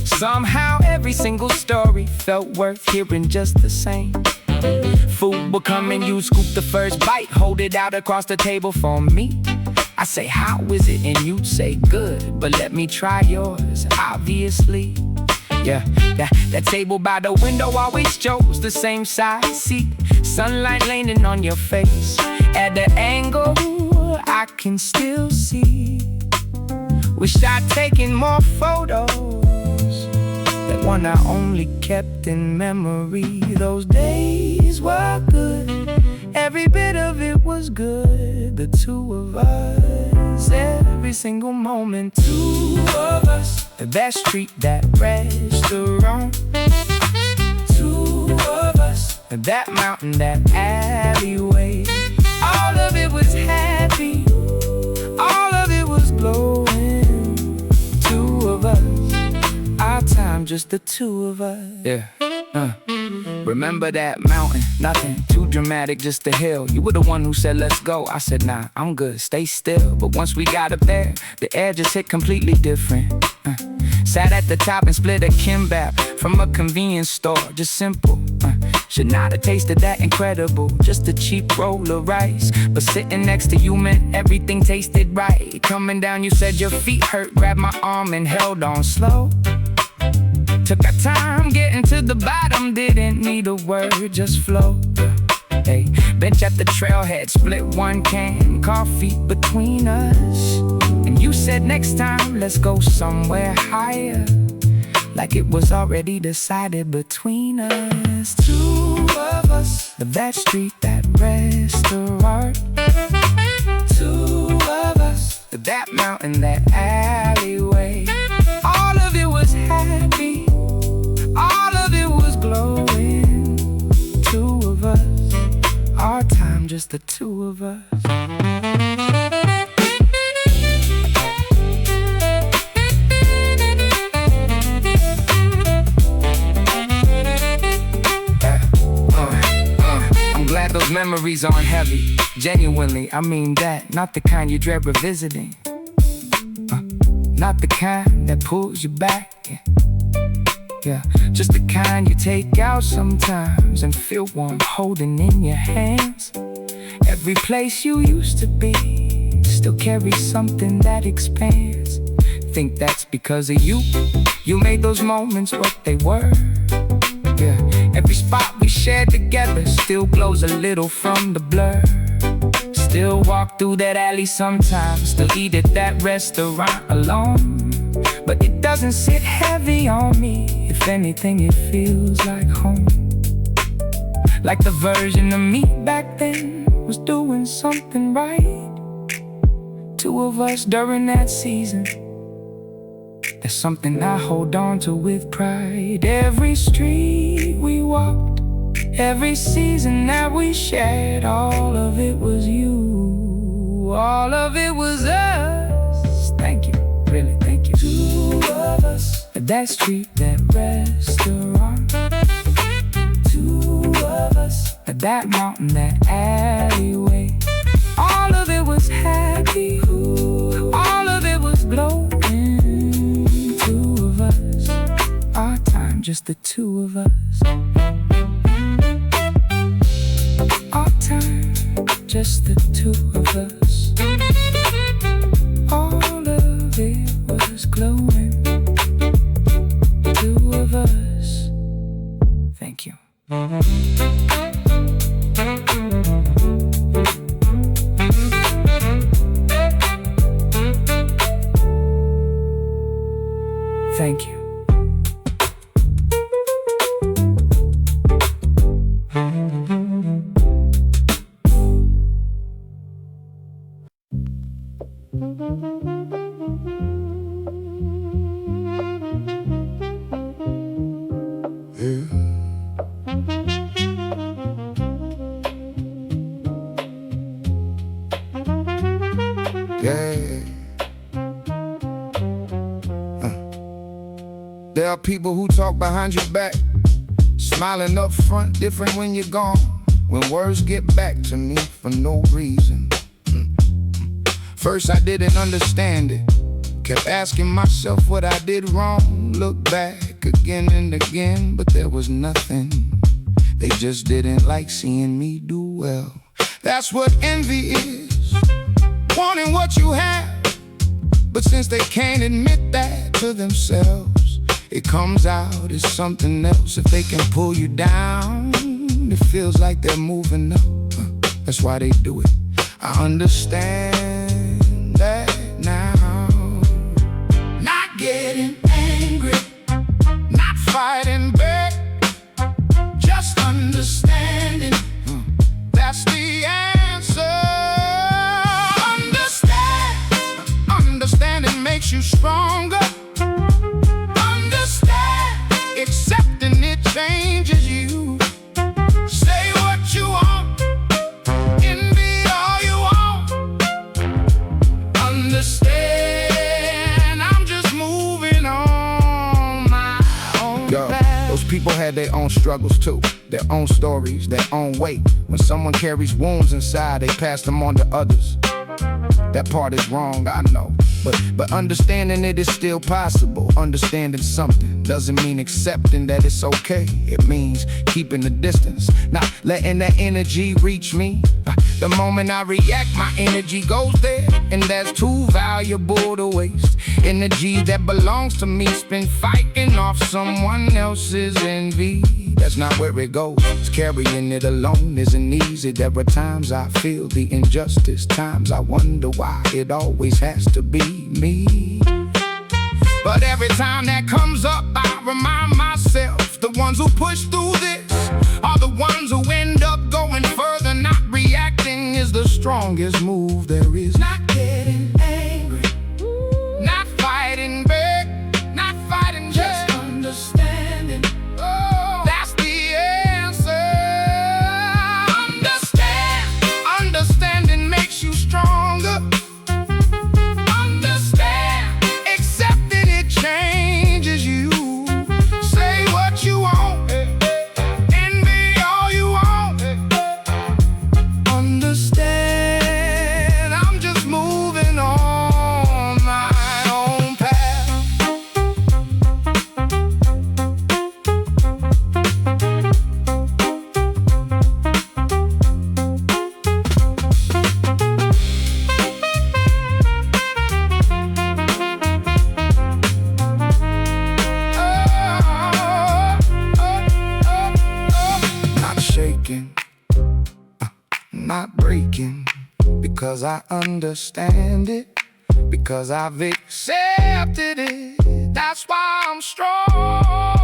Somehow every single story felt worth hearing just the same. Food would come and you scoop the first bite, hold it out across the table for me. I say, how is it? And you'd say, good, but let me try yours, obviously. Yeah, that table by the window always chose the same size seat. Sunlight landing on your face at the angle I can still see. Wish I'd taken more photos. That one I only kept in memory. Those days were good, every bit of it was good. The two of us, every single moment. Two of us, that street, that restaurant. Two of us, that mountain, that alleyway. All of it was happy, all of it was glowing. Two of us, our time, just the two of us. Yeah. Remember that mountain, nothing too dramatic, just the hill. You were the one who said let's go. I said nah, I'm good, stay still. But once we got up there, the air just hit completely different. Sat at the top and split a kimbap from a convenience store, just simple. Should not have tasted that incredible, just a cheap roll of rice. But sitting next to you meant everything tasted right. Coming down you said your feet hurt, grabbed my arm and held on slow. Took our time getting to the bottom, didn't need a word, just flow. Hey, bench at the trailhead, split one can, coffee between us. And you said next time, let's go somewhere higher. Like it was already decided between us. Two of us, that street, that restaurant. Two of us, that mountain, that alleyway. All of it was happy, all of it was glowing. Two of us, our time, just the two of us. I'm glad those memories aren't heavy. Genuinely, I mean that. Not the kind you dread revisiting. Not the kind that pulls you back. Yeah, just the kind you take out sometimes and feel warm holding in your hands. Every place you used to be still carries something that expands. Think that's because of you. You made those moments what they were. Yeah, every spot we shared together still glows a little from the blur. Still walk through that alley sometimes, still eat at that restaurant alone. But it doesn't sit heavy on me. If anything, it feels like home. Like the version of me back then was doing something right. Two of us during that season. That's something I hold on to with pride. Every street we walked, every season that we shared, all of it was you, all of it was us. Thank you, really, thank you. Two of us, that street, that restaurant. Two of us, that mountain, that alleyway. All of it was happy, all of it was glowing. Two of us, our time, just the two of us. Our time, just the two of us. All of it was glowing. Two of us. Thank you. Thank you. There are people who talk behind your back, smiling up front, different when you're gone. When words get back to me for no reason. First I didn't understand it, kept asking myself what I did wrong. Look back again and again, but there was nothing. They just didn't like seeing me do well. That's what envy is, wanting what you have. But since they can't admit that to themselves, it comes out as something else. If they can pull you down, it feels like they're moving up. That's why they do it. I understand that now. Not getting angry, not fighting back, just understanding. That's the answer. Understanding makes you stronger. Accepting it changes you. Say what you want and be all you want. Understand, I'm just moving on my own path. Those people had their own struggles too, their own stories, their own weight. When someone carries wounds inside, they pass them on to others. That part is wrong, I know. But understanding it is still possible. Understanding something doesn't mean accepting that it's okay. It means keeping the distance, not letting that energy reach me. The moment I react, my energy goes there, and that's too valuable to waste. Energy that belongs to me spent fighting off someone else's envy. That's not where it goes. Carrying it alone isn't easy. There are times I feel the injustice, times I wonder why it always has to be me. But every time that comes up, I remind myself, the ones who push through this are the ones who end up going further. Not reacting is the strongest move there is. Not getting angry, not fighting back, not fighting, just understanding. Oh, that's the answer. Understanding makes you stronger. Understand, accepting it changes you. Say what you want and be all you want. Understand, I'm just moving on my own path. Not shaking, not breaking, because I understand it, because I've accepted it. That's why I'm strong.